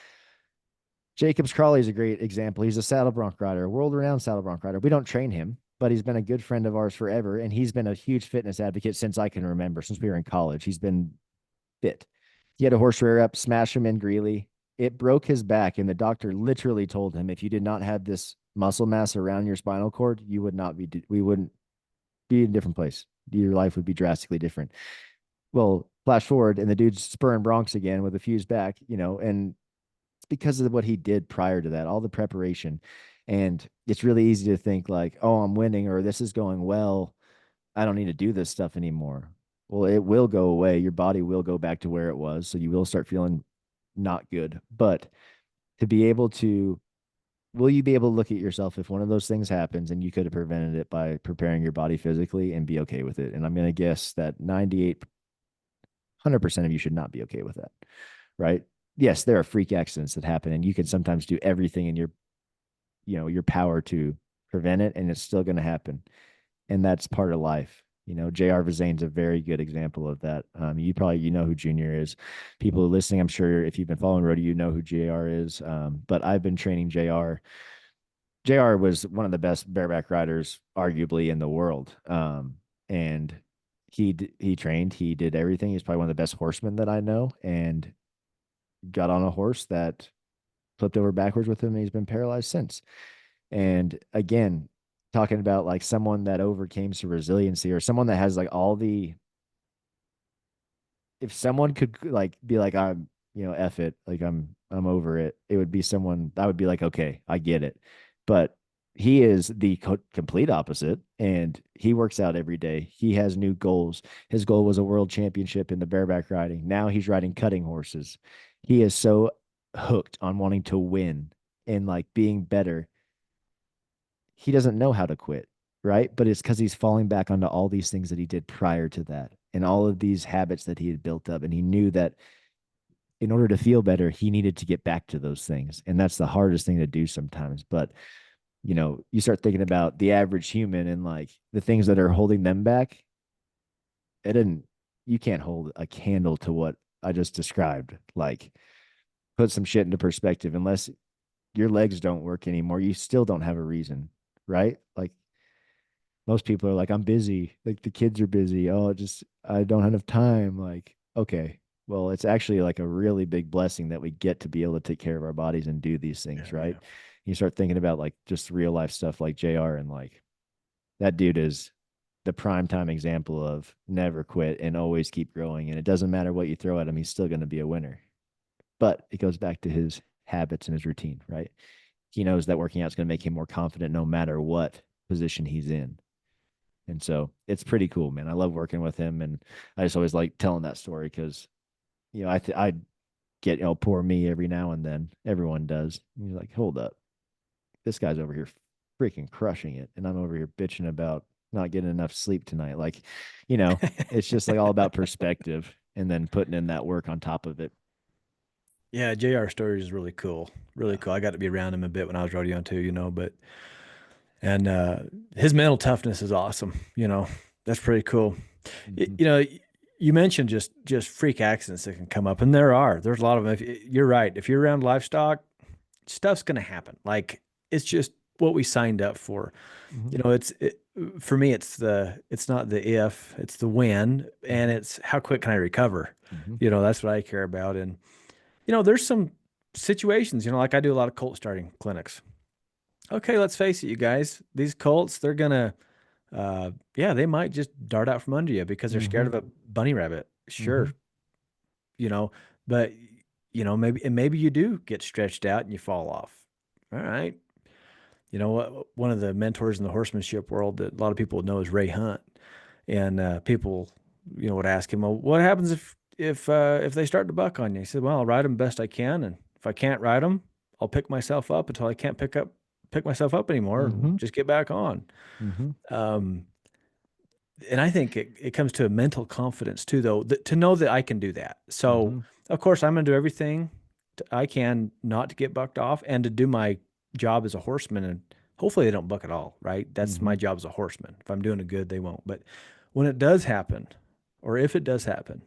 B: Jacobs Crawley is a great example. He's a saddle bronc rider, a world-renowned saddle bronc rider. We don't train him, but he's been a good friend of ours forever. And he's been a huge fitness advocate since I can remember, since we were in college. He's been fit. He had a horse rear up, smashed him in Greeley. It broke his back. And the doctor literally told him, if you did not have this muscle mass around your spinal cord, we wouldn't be in a different place. Your life would be drastically different. Well, flash forward and the dude's spurring broncs again with a fused back, and it's because of what he did prior to that, all the preparation. And it's really easy to think like, oh, I'm winning or this is going well. I don't need to do this stuff anymore. Well, it will go away. Your body will go back to where it was. So you will start feeling not good. But to be able to will you be able to look at yourself if one of those things happens and you could have prevented it by preparing your body physically and be okay with it? And I'm going to guess that 9800% of you should not be okay with that, right? Yes, there are freak accidents that happen and you can sometimes do everything in your, your power to prevent it, and it's still going to happen. And that's part of life. J.R. Vizane's a very good example of that. You know who Junior is. People listening, I'm sure if you've been following rodeo, you know who J.R. is. But I've been training J.R. J.R. was one of the best bareback riders, arguably, in the world. And he trained, he did everything. He's probably one of the best horsemen that I know, and got on a horse that flipped over backwards with him, and he's been paralyzed since. And again, talking about like someone that overcame some resiliency, or someone that has like all the, if someone could like be like, I'm, F it, like I'm over it, it would be someone that would be like, okay, I get it. But he is the complete opposite, and he works out every day. He has new goals. His goal was a world championship in the bareback riding. Now he's riding cutting horses. He is so hooked on wanting to win and like being better. He doesn't know how to quit, right? But it's because he's falling back onto all these things that he did prior to that, and all of these habits that he had built up. And he knew that in order to feel better, he needed to get back to those things. And that's the hardest thing to do sometimes. But, you start thinking about the average human and like the things that are holding them back. It didn't, you can't hold a candle to what I just described. Like, put some shit into perspective. Unless your legs don't work anymore, you still don't have a reason, right? Like, most people are like, I'm busy. Like, the kids are busy. Oh, just, I don't have enough time. Like, okay, well, it's actually like a really big blessing that we get to be able to take care of our bodies and do these things,
A: Yeah,
B: right?
A: yeah.
B: You start thinking about like just real life stuff like JR, and like that dude is the prime time example of never quit and always keep growing. And it doesn't matter what you throw at him, he's still going to be a winner. But it goes back to his habits and his routine, right? He knows that working out is going to make him more confident no matter what position he's in. And so it's pretty cool, man. I love working with him, and I just always like telling that story because I get poor me every now and then. Everyone does. And you're like, hold up, this guy's over here freaking crushing it, and I'm over here bitching about not getting enough sleep tonight. Like, it's just like all about perspective, and then putting in that work on top of it.
A: Yeah, JR stories is really cool. Really
B: Yeah.
A: cool. I got to be around him a bit when I was rodeoing too, but and his mental toughness is awesome, That's pretty cool.
B: Mm-hmm.
A: You mentioned just freak accidents that can come up, and there's a lot of them. You're right. If you're around livestock, stuff's going to happen. Like, it's just what we signed up for.
B: Mm-hmm.
A: For me, it's not the if, it's the when, and
B: Mm-hmm.
A: it's how quick can I recover.
B: Mm-hmm.
A: That's what I care about. And there's some situations, like I do a lot of colt starting clinics. Okay, let's face it, you guys, these colts, they're gonna, yeah, they might just dart out from under you because they're scared
B: Mm-hmm.
A: of a bunny rabbit.
B: Mm-hmm.
A: Sure, you know, but maybe you do get stretched out and you fall off. All right. What? One of the mentors in the horsemanship world that a lot of people know is Ray Hunt, and people, would ask him, "Well, what happens if they start to buck on you?" He said, "Well, I'll ride them best I can, and if I can't ride them, I'll pick myself up until I can't pick myself up anymore, and
B: Mm-hmm.
A: just get back on."
B: Mm-hmm.
A: Um, and I think it comes to a mental confidence too, though, to know that I can do that. So,
B: Mm-hmm.
A: of course, I'm going to do everything I can not to get bucked off and to do my job as a horseman. And hopefully, they don't buck at all, right? That's
B: Mm-hmm.
A: my job as a horseman. If I'm doing it good, they won't. But when it does happen, or if it does happen,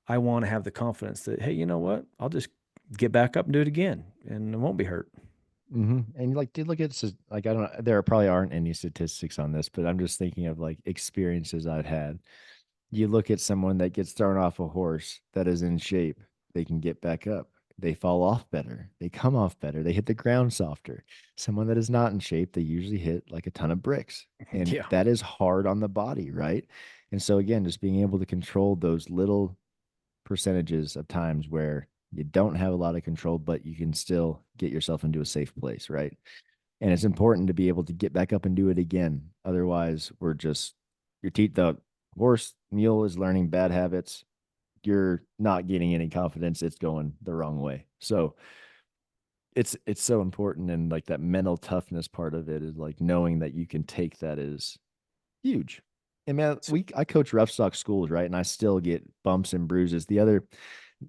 A: I want to have the confidence that, hey, you know what? I'll just get back up and do it again, and it won't be hurt.
B: Mm-hmm. And like, did look at like, I don't. There probably aren't any statistics on this, but I'm just thinking of like experiences I've had. You look at someone that gets thrown off a horse that is in shape, they can get back up. They fall off better. They come off better. They hit the ground softer. Someone that is not in shape, they usually hit like a ton of bricks. And
A: Yeah.
B: that is hard on the body, right? And so, again, just being able to control those little percentages of times where you don't have a lot of control, but you can still get yourself into a safe place, right? And it's important to be able to get back up and do it again. Otherwise, we're just the horse mule is learning bad habits. You're not getting any confidence. It's going the wrong way. So it's so important, and like that mental toughness part of it is like knowing that you can take that is huge. And man, I coach rough stock schools, right? And I still get bumps and bruises. The other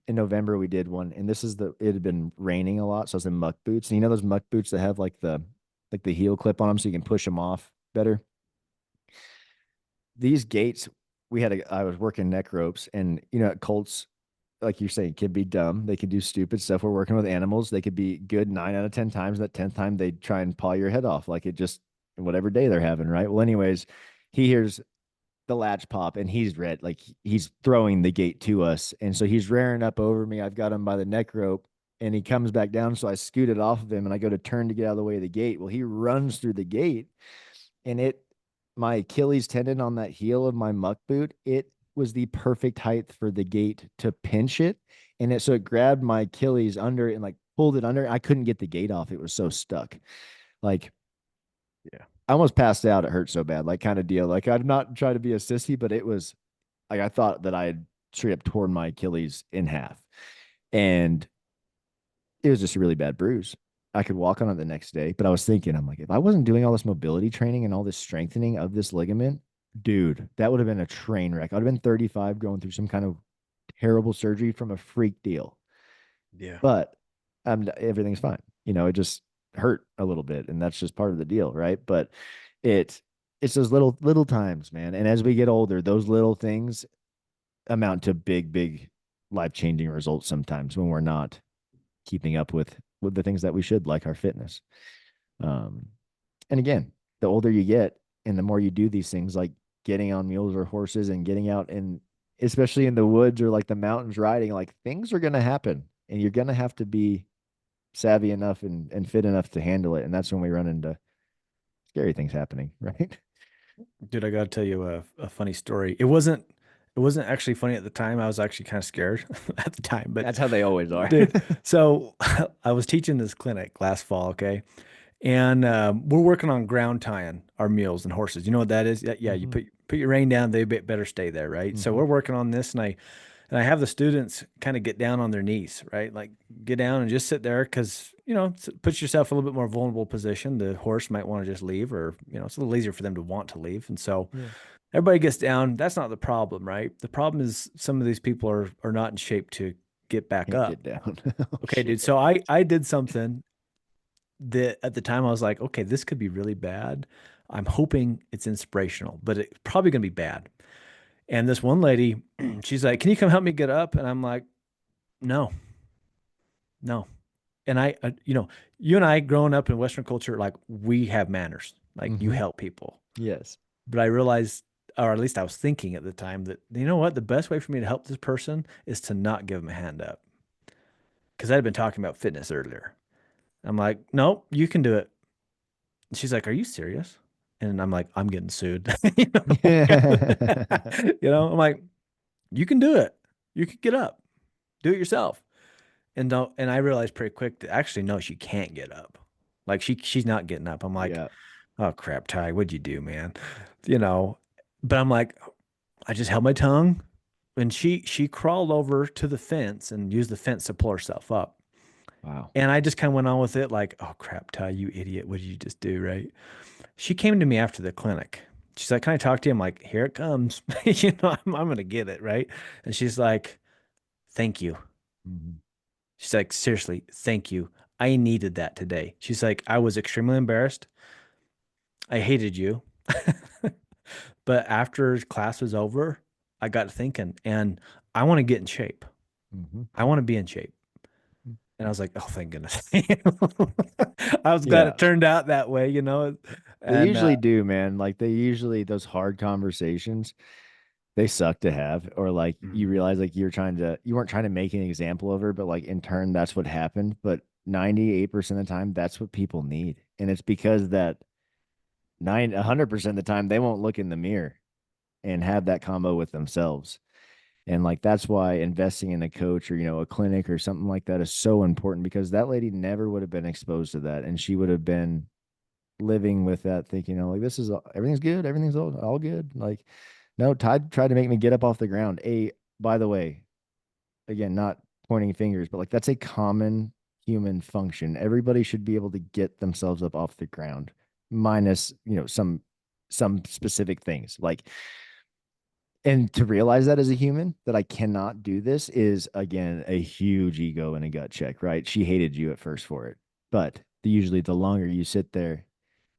B: in November we did one, and this is it had been raining a lot, so I was in muck boots. And you know those muck boots that have like the heel clip on them so you can push them off better. These gates, I was working neck ropes, and you know at Colts, like you're saying, can be dumb. They can do stupid stuff. We're working with animals. They could be good 9 out of 10 times. That 10th time they try and paw your head off, like it just whatever day they're having, right? Well, anyways, he hears the latch pop and he's red, like he's throwing the gate to us. And so he's rearing up over me. I've got him by the neck rope and he comes back down. So I scoot it off of him and I go to turn to get out of the way of the gate. Well, he runs through the gate and my Achilles tendon on that heel of my muck boot, it was the perfect height for the gate to pinch it. And so it grabbed my Achilles under it and like pulled it under. I couldn't get the gate off. It was so stuck. Like
A: Yeah.
B: I almost passed out. It hurt so bad, like kind of deal. Like I'm not trying to be a sissy, but it was like I thought that I had straight up torn my Achilles in half. And it was just a really bad bruise. I could walk on it the next day, but I was thinking, I'm like, if I wasn't doing all this mobility training and all this strengthening of this ligament, dude, that would have been a train wreck. I'd have been 35 going through some kind of terrible surgery from a freak deal.
A: Yeah.
B: But everything's fine. You know, it just hurt a little bit, and that's just part of the deal, right? But it it's those little times, man. And as we get older, those little things amount to big life changing results sometimes when we're not keeping up with the things that we should, like our fitness. Um, and again, the older you get and the more you do these things, like getting on mules or horses and getting out and especially in the woods or like the mountains riding, like things are going to happen and you're going to have to be savvy enough and fit enough to handle it. And that's when we run into scary things happening, right?
A: Dude, I got to tell you a funny story. It wasn't actually funny at the time. I was actually kind of scared at the time, but
B: That's how they always are.
A: dude, so I was teaching this clinic last fall, okay? And we're working on ground tying our mules and horses. You know what that is? Yeah, yeah, you
B: Mm-hmm.
A: put your rein down, they better stay there, right? So
B: Mm-hmm.
A: we're working on this, and I have the students kind of get down on their knees, right? Like get down and just sit there because, puts yourself a little bit more vulnerable position. The horse might want to just leave, or, it's a little easier for them to want to leave. And so
B: Yeah.
A: everybody gets down. That's not the problem, right? The problem is some of these people are not in shape to get back
B: Can't
A: up.
B: get down. Oh
A: Okay, dude.
B: shit.
A: So I did something that at the time I was like, okay, this could be really bad. I'm hoping it's inspirational, but it's probably gonna be bad. And this one lady, she's like, "Can you come help me get up?" And I'm like, "No, no." And you and I growing up in Western culture, like we have manners, like you
B: Mm-hmm.
A: help people.
B: Yes.
A: But I realized, or at least I was thinking at the time, that you know what, the best way for me to help this person is to not give them a hand up, because I'd been talking about fitness earlier. I'm like, "No, you can do it." And she's like, "Are you serious?" And I'm like, "I'm getting sued."
B: Yeah.
A: I'm like, "You can do it. You can get up. Do it yourself." And don't. And I realized pretty quick that actually, no, she can't get up. Like she's not getting up. I'm like,
B: Yeah.
A: "Oh crap, Ty, what'd you do, man?" You know. But I'm like, I just held my tongue, and she crawled over to the fence and used the fence to pull herself up.
B: Wow.
A: And I just kind of went on with it, like, "Oh crap, Ty, you idiot! What did you just do?" Right? She came to me after the clinic. She's like, "Can I talk to you?" I'm like, "Here it comes." I'm gonna get it, right? And she's like, "Thank you."
B: Mhm.
A: She's like, "Seriously, thank you. I needed that today." She's like, "I was extremely embarrassed. I hated you." But after class was over, I got to thinking, and I want to get in shape.
B: Mhm.
A: I want to be in shape. And I was like, "Oh, thank goodness." I was glad
B: Yeah.
A: it turned out that way,
B: They
A: And
B: usually do, man. Like they usually those hard conversations, they suck to have. Or like you
A: Mhm.
B: realize like you weren't trying to make an example of her, but like in turn that's what happened. But 98% of the time, that's what people need. And it's because that 100% of the time they won't look in the mirror and have that combo with themselves. And like that's why investing in a coach or a clinic or something like that is so important because that lady never would have been exposed to that and she would have been living with that thinking, like this is everything's good, everything's all good. Like no, Todd tried to make me get up off the ground. By the way, again, not pointing fingers, but like that's a common human function. Everybody should be able to get themselves up off the ground, minus, some specific things. Like, and to realize that as a human that I cannot do this is again a huge ego and a gut check, right? She hated you at first for it, but usually the longer you sit there,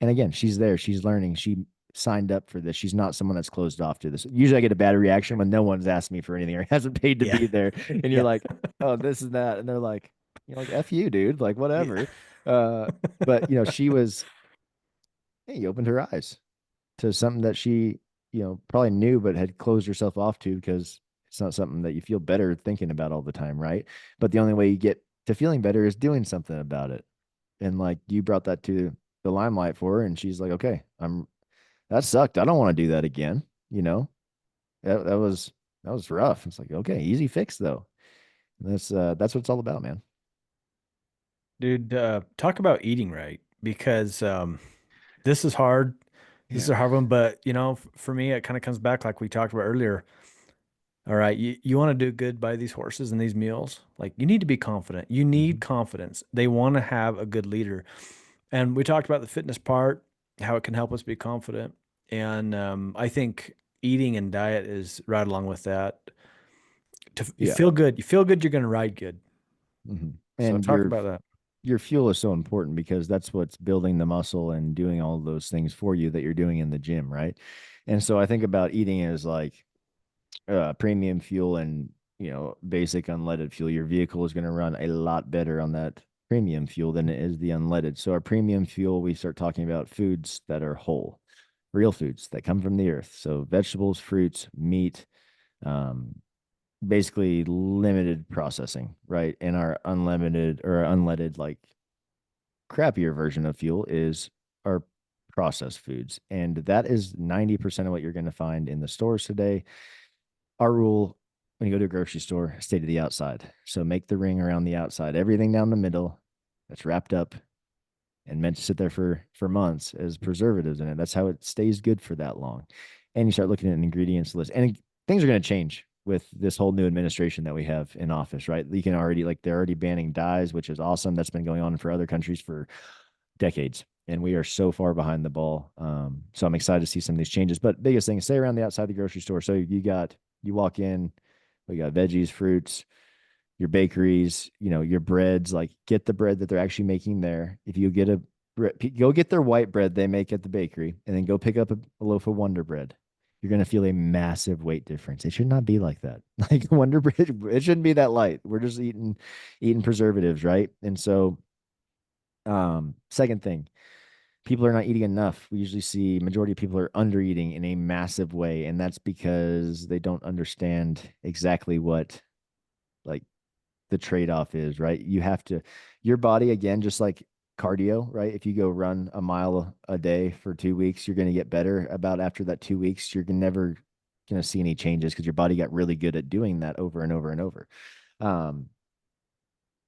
B: and again, she's there, she's learning, she signed up for this. She's not someone that's closed off to this. Usually I get a bad reaction when no one's asked me for anything or hasn't paid to
A: Yeah.
B: be there. And you're
A: Yeah.
B: like, oh, this is that. And they're like, you're like, F you, dude. Like,
A: Yeah.
B: whatever. Uh, but she was, hey, you opened her eyes to something that she, probably knew but had closed herself off to because it's not something that you feel better thinking about all the time, right? But the only way you get to feeling better is doing something about it. And like you brought that to the limelight for her, and she's like, okay, that sucked. I don't want to do that again. You know, that was rough. It's like, okay, easy fix though. That's what it's all about, man.
A: Dude, talk about eating right because this is hard. This is a
B: Yeah.
A: hard one, but for me, it kind of comes back like we talked about earlier. All right, you want to do good by these horses and these mules. Like you need to be confident. You need
B: Mhm.
A: confidence. They want to have a good leader. And we talked about the fitness part, how it can help us be confident. And I think eating and diet is right along with that. You
B: Yeah.
A: feel good. You feel good, you're going to ride good. So
B: And
A: talk about that.
B: your fuel is so important because that's what's building the muscle and doing all those things for you that you're doing in the gym, right? And so I think about eating as like premium fuel and basic unleaded fuel. Your vehicle is going to run a lot better on that premium fuel than it is the unleaded. So our premium fuel, we start talking about foods that are whole, real foods that come from the earth. So vegetables, fruits, meat, um, basically limited processing, right? And our unlimited or unleaded, like crappier version of fuel is our processed foods. And that is 90% of what you're going to find in the stores today. Our rule when you go to a grocery store, stay to the outside. So make the ring around the outside. Everything down the middle that's wrapped up and meant to sit there for months as preservatives in it. That's how it stays good for that long. And you start looking at an ingredients list, and things are going to change with this whole new administration that we have in office, right? You can already like they're already banning dyes, which is awesome. That's been going on for other countries for decades, and we are so far behind the ball. So I'm excited to see some of these changes. But biggest thing, stay around the outside of the grocery store. So you walk in, we got veggies, fruits, your bakeries, your breads, like get the bread that they're actually making there. If you get go get their white bread they make at the bakery and then go pick up a loaf of Wonder Bread. You're going to feel a massive weight difference. It should not be like that. Like Wonder Bread, it shouldn't be that light. We're just eating preservatives, right? And so, second thing, people are not eating enough. We usually see majority of people are under eating in a massive way, and that's because they don't understand exactly what like the trade-off is, right? You have to your body again, just like cardio, right? If you go run a mile a day for 2 weeks, you're going to get better. About after that 2 weeks, you're never going to see any changes because your body got really good at doing that over and over and over. Um,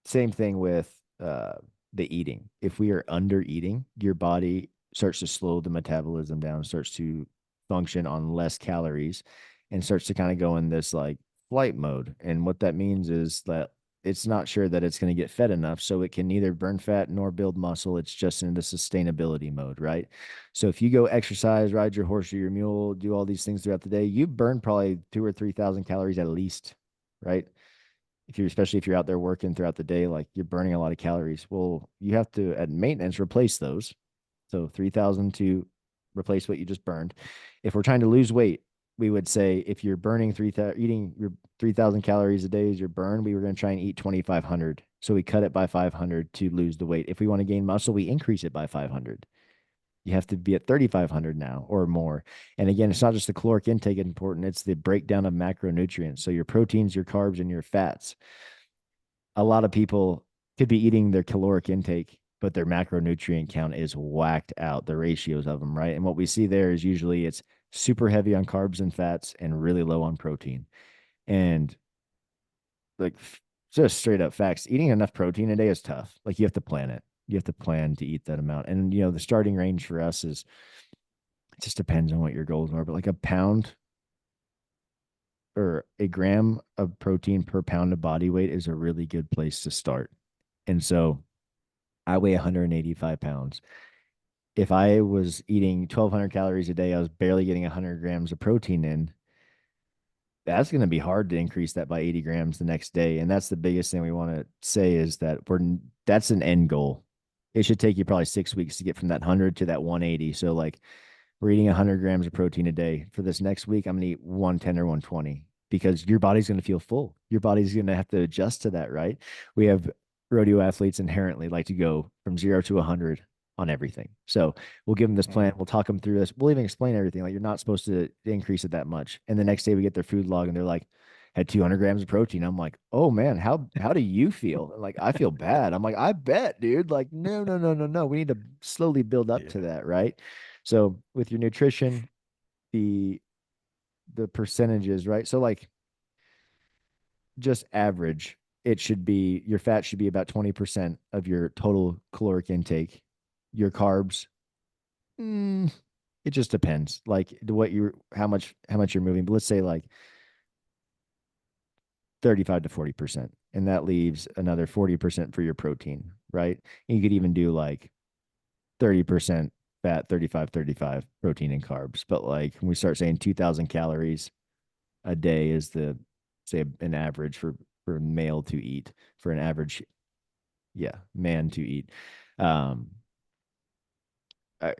B: Same thing with the eating. If we are under eating, your body starts to slow the metabolism down, starts to function on less calories, and starts to kind of go in this like flight mode. And what that means is that it's not sure that it's going to get fed enough. So it can neither burn fat nor build muscle. It's just in the sustainability mode, right? So if you go exercise, ride your horse or your mule, do all these things throughout the day, you burn probably 2 or 3 thousand calories at least, right? Especially if you're out there working throughout the day, like you're burning a lot of calories. Well, you have to at maintenance replace those. So 3,000 to replace what you just burned. If we're trying to lose weight, we would say if you're burning 3,000, eating your 3,000 calories a day is your burn, we were going to try and eat 2,500. So we cut it by 500 to lose the weight. If we want to gain muscle, we increase it by 500. You have to be at 3,500 now or more. And again, it's not just the caloric intake important, it's the breakdown of macronutrients. So your proteins, your carbs, and your fats. A lot of people could be eating their caloric intake, but their macronutrient count is whacked out, the ratios of them, right? And what we see there is usually it's super heavy on carbs and fats and really low on protein. And like just straight up facts, eating enough protein a day is tough. Like you have to plan it. You have to plan to eat that amount. And the starting range for us is it just depends on what your goals are, but like a pound or a gram of protein per pound of body weight is a really good place to start. And so I weigh 185 pounds. If I was eating 1,200 calories a day, I was barely getting 100 grams of protein in. That's going to be hard to increase that by 80 grams the next day. And that's the biggest thing we want to say is that that's an end goal. It should take you probably 6 weeks to get from that 100 to that 180. So, like, we're eating 100 grams of protein a day. For this next week, I'm going to eat 110 or 120 because your body's going to feel full. Your body's going to have to adjust to that, right? We have rodeo athletes inherently like to go from 0 to 100 on everything. So we'll give them this plan.
A: Mm.
B: We'll talk them through this. We'll even explain everything. Like, you're not supposed to increase it that much. And the next day we get their food log and they're like, had 200 grams of protein. I'm like, oh man, how do you feel? Like, I feel bad. I'm like, I bet, dude. Like, no, no, no, no, no. We need to slowly build up to
A: Yeah.
B: that, right? So with your nutrition, the the percentages, right? So, like, just average, it should be your fat should be about 20% of your total caloric intake. Your carbs, mm, it just depends. Like, what you're how much you're moving. But let's say like 35 to 40%. And that leaves another 40% for your protein, right? And you could even do like 30% fat, 35 protein and carbs. But like when we start saying 2,000 calories a day is the, say, an average for male to eat, for an average, yeah, man to eat. Um, I,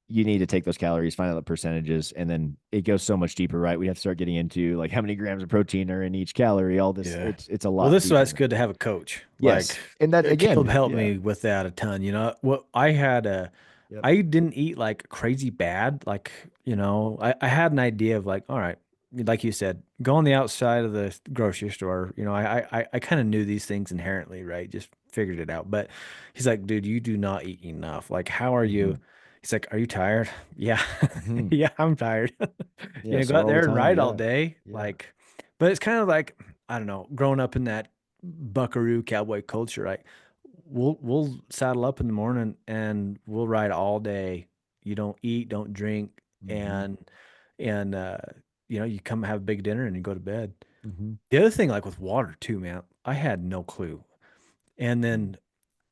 B: you need to take those calories, find out the percentages, and then it goes so much deeper, right? We have to start getting into like how many grams of protein are in each calorie, all this.
A: Yeah.
B: It's a
A: Well,
B: lot
A: this is why it's
B: deeper.
A: good to have a coach. Like
B: Yes. And that
A: Caleb
B: again,
A: helped
B: yeah.
A: me with that a ton. You know, what I had a
B: Yep.
A: I didn't eat like crazy bad. Like, I had an idea of like, all right, like you said, go on the outside of the grocery store. I kind of knew these things inherently, right? Just figured it out. But he's like, dude, you do not eat enough. Like, how are
B: Mm-hmm.
A: you? He's like, are you tired? Yeah.
B: Mm-hmm.
A: Yeah, I'm tired.
B: Yeah.
A: Go out
B: Sore all
A: there
B: the
A: and
B: time.
A: ride all
B: Yeah.
A: day.
B: Yeah.
A: Like, but it's kind of like, I don't know, growing up in that buckaroo cowboy culture, right? We'll saddle up in the morning and we'll ride all day. You don't eat, don't drink,
B: Mm-hmm.
A: and you come have a big dinner and you go to bed.
B: Mm-hmm.
A: The other thing, like with water too, man, I had no clue. And
B: Mm-hmm.
A: then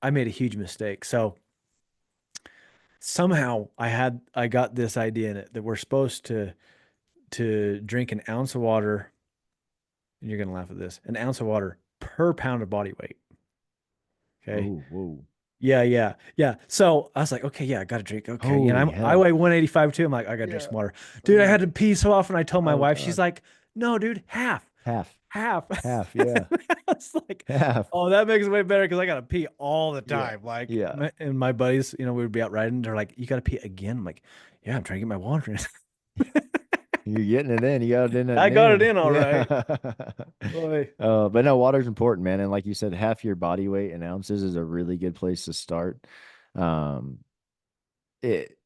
A: I made a huge mistake. So somehow I got this idea in it that we're supposed to drink an ounce of water, and you're gonna laugh at this, an ounce of water per pound of body weight. Okay.
B: Oh, whoa.
A: Yeah, yeah, yeah. So I was like, okay, yeah, I got to drink. Okay, and
B: Holy
A: I
B: hell.
A: weigh 185 too. I'm like, I got to drink
B: Yeah.
A: some water, dude. I
B: Oh,
A: had to pee so often. I told my
B: oh
A: wife, she's
B: God.
A: like, no, dude, half,
B: Half.
A: half.
B: Half. Yeah.
A: I was like,
B: Half.
A: oh, that makes it way better because I got to pee all the
B: Yeah.
A: time. Like,
B: Yeah.
A: and my buddies, we would be out riding. They're like, you got to pee again. I'm like, yeah, I'm trying to get my water in.
B: You're getting it in. You got it in at
A: I got it
B: noon.
A: in all right.
B: Yeah.
A: Boy.
B: But no, water's important, man. And like you said, half your body weight in ounces is a really good place to start. Um,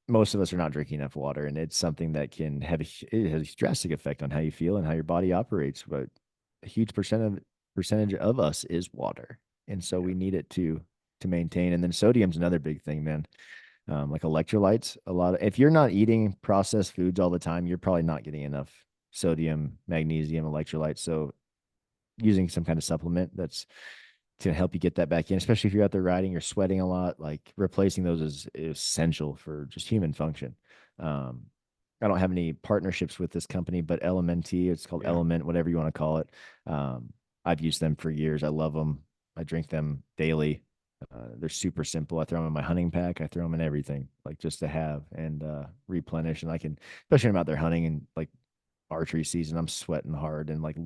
B: most of us are not drinking enough water, and it's something that can have it has a drastic effect on how you feel and how your body operates. But a huge percentage of us is water, and so
A: Yeah.
B: we need it to maintain. And then sodium's another big thing, man. Like electrolytes, if you're not eating processed foods all the time, you're probably not getting enough sodium, magnesium, electrolytes. So using some kind of supplement that's to help you get that back in, especially if you're out there riding, you're sweating a lot, like replacing those is essential for just human function. Um, I don't have any partnerships with this company, but LMNT, it's called
A: Yeah.
B: Element, whatever you want to call it. I've used them for years. I love them. I drink them daily. They're super simple. I throw them in my hunting pack. I throw them in everything, like just to have and replenish. And I can, especially when I'm out there hunting and like archery season, I'm sweating hard and like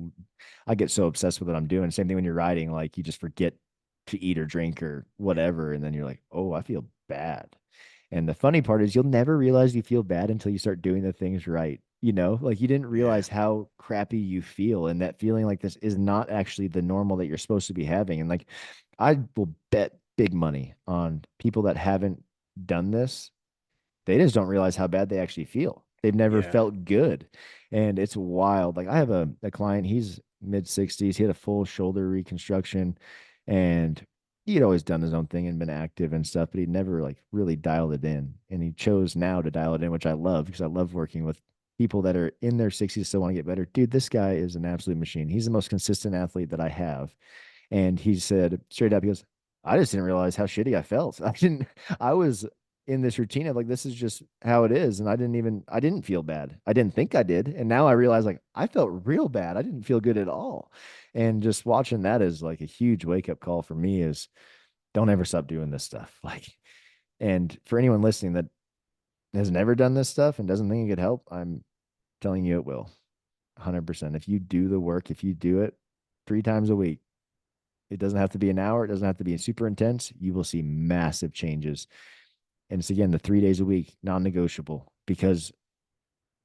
B: I get so obsessed with what I'm doing. Same thing when you're riding, like you just forget to eat or drink or whatever, and then you're like, oh, I feel bad. And the funny part is you'll never realize you feel bad until you start doing the things right. Like you didn't
A: Yeah.
B: realize how crappy you feel, and that feeling like this is not actually the normal that you're supposed to be having. And like I will bet big money on people that haven't done this, they just don't realize how bad they actually feel. They've never
A: Yeah.
B: felt good. And it's wild. Like I have a client, he's mid 60s. He had a full shoulder reconstruction and he'd always done his own thing and been active and stuff, but he'd never like really dialed it in. And he chose now to dial it in, which I love because I love working with people that are in their 60s still want to get better. Dude, this guy is an absolute machine. He's the most consistent athlete that I have. And he said straight up, he goes, I just didn't realize how shitty I felt. I was in this routine of like, this is just how it is. And I didn't feel bad. I didn't think I did. And now I realize like, I felt real bad. I didn't feel good at all. And just watching that is like a huge wake up call for me is don't ever stop doing this stuff. Like, and for anyone listening that has never done this stuff and doesn't think it could help, I'm telling you it will. 100%. If you do the work, if you do it 3 times a week, it doesn't have to be an hour. It doesn't have to be super intense. You will see massive changes. And it's again the 3 days a week, non negotiable, because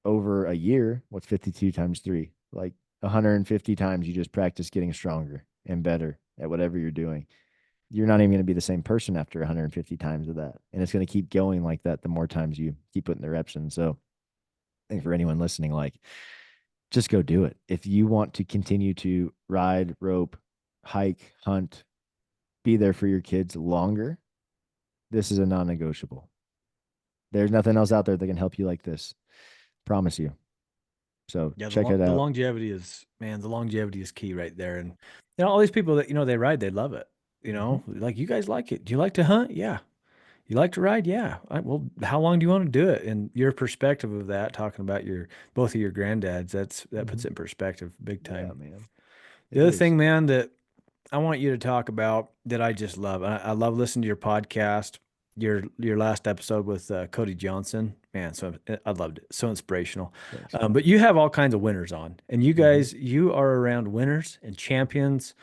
B: over a year, what's 52 times three? Like 150 times you just practice getting stronger and better at whatever you're doing. You're not even going to be the same person after 150 times of that. And it's going to keep going like that the more times you keep putting the reps in. So I think for anyone listening, like just go do it. If you want to continue to ride, rope, hike, hunt, be there for your kids longer, this is a non negotiable. There's nothing else out there that can help you like this. Promise you. So
A: Yeah,
B: check it
A: the
B: out.
A: longevity is, man, the longevity is key right there. And all these people that they ride, they love it.
B: Mhm.
A: Like you guys like it. Do you like to hunt? Yeah. You like to ride? Yeah. Well, how long do you want to do it? And your perspective of that, talking about your both of your granddads, that puts
B: Mhm.
A: it in perspective big
B: Yeah,
A: time.
B: man. It
A: The other
B: is.
A: thing, man, that I want you to talk about that I just love. I love listening to your podcast, your last episode with Cody Johnson. Man, so I loved it. So inspirational.
B: Thanks.
A: But you have all kinds of winners on, and you
B: Mhm.
A: guys, you are around winners and champions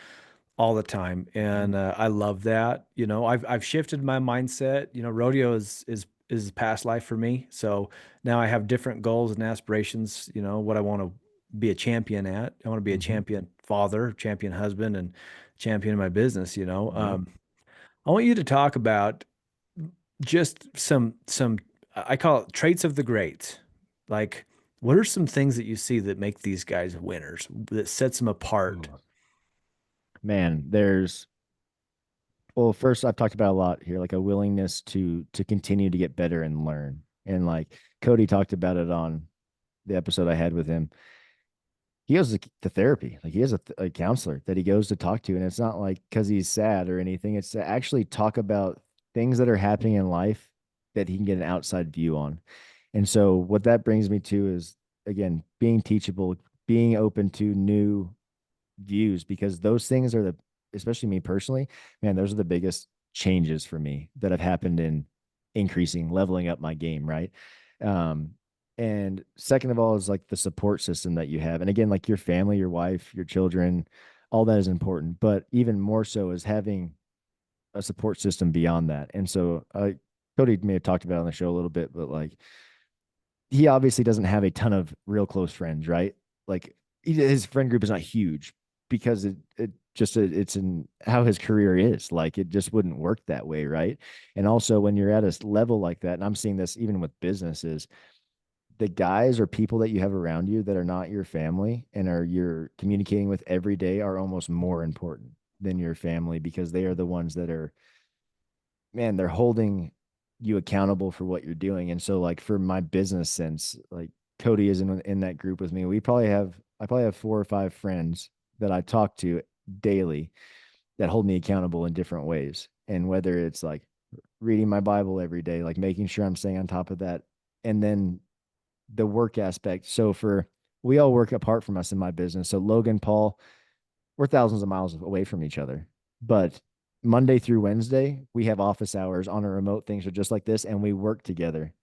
A: all the time,
B: Mhm.
A: and I love that. I've shifted my mindset. Rodeo is past life for me, so now I have different goals and aspirations. What I want to be a champion at. I want to be a
B: Mhm.
A: champion father, champion husband, and champion in my business.
B: Yep.
A: I want you to talk about just some I call it traits of the greats. Like, what are some things that you see that make these guys winners, that sets them apart?
B: Ooh. Man, there's well, first I've talked about a lot here, like a willingness to continue to get better and learn. And Cody talked about it on the episode I had with him. He goes to therapy. Like he has a counselor that he goes to talk to. And it's not like because he's sad or anything. It's to actually talk about things that are happening in life that he can get an outside view on. And so what that brings me to is again, being teachable, being open to new views, because those things are especially me personally, man, those are the biggest changes for me that have happened in increasing, leveling up my game, right? Um, and second of all is like the support system that you have. And again, like your family, your wife, your children, all that is important. But even more so is having a support system beyond that. And so Cody may have talked about it on the show a little bit, but like he obviously doesn't have a ton of real close friends, right? Like his friend group is not huge because it's in how his career is. Like it just wouldn't work that way, right? And also when you're at a level like that, and I'm seeing this even with businesses, the guys or people that you have around you that are not your family and are you're communicating with every day are almost more important than your family because they are the ones that are, man, they're holding you accountable for what you're doing. And so like for my business sense, like Cody is in that group with me. I probably have 4 or 5 friends that I talk to daily that hold me accountable in different ways. And whether it's like reading my Bible every day, like making sure I'm staying on top of that. And then the work aspect. So we all work apart from us in my business. So Logan, Paul, we're thousands of miles away from each other. But Monday through Wednesday, we have office hours on a remote things are just like this, and we work together.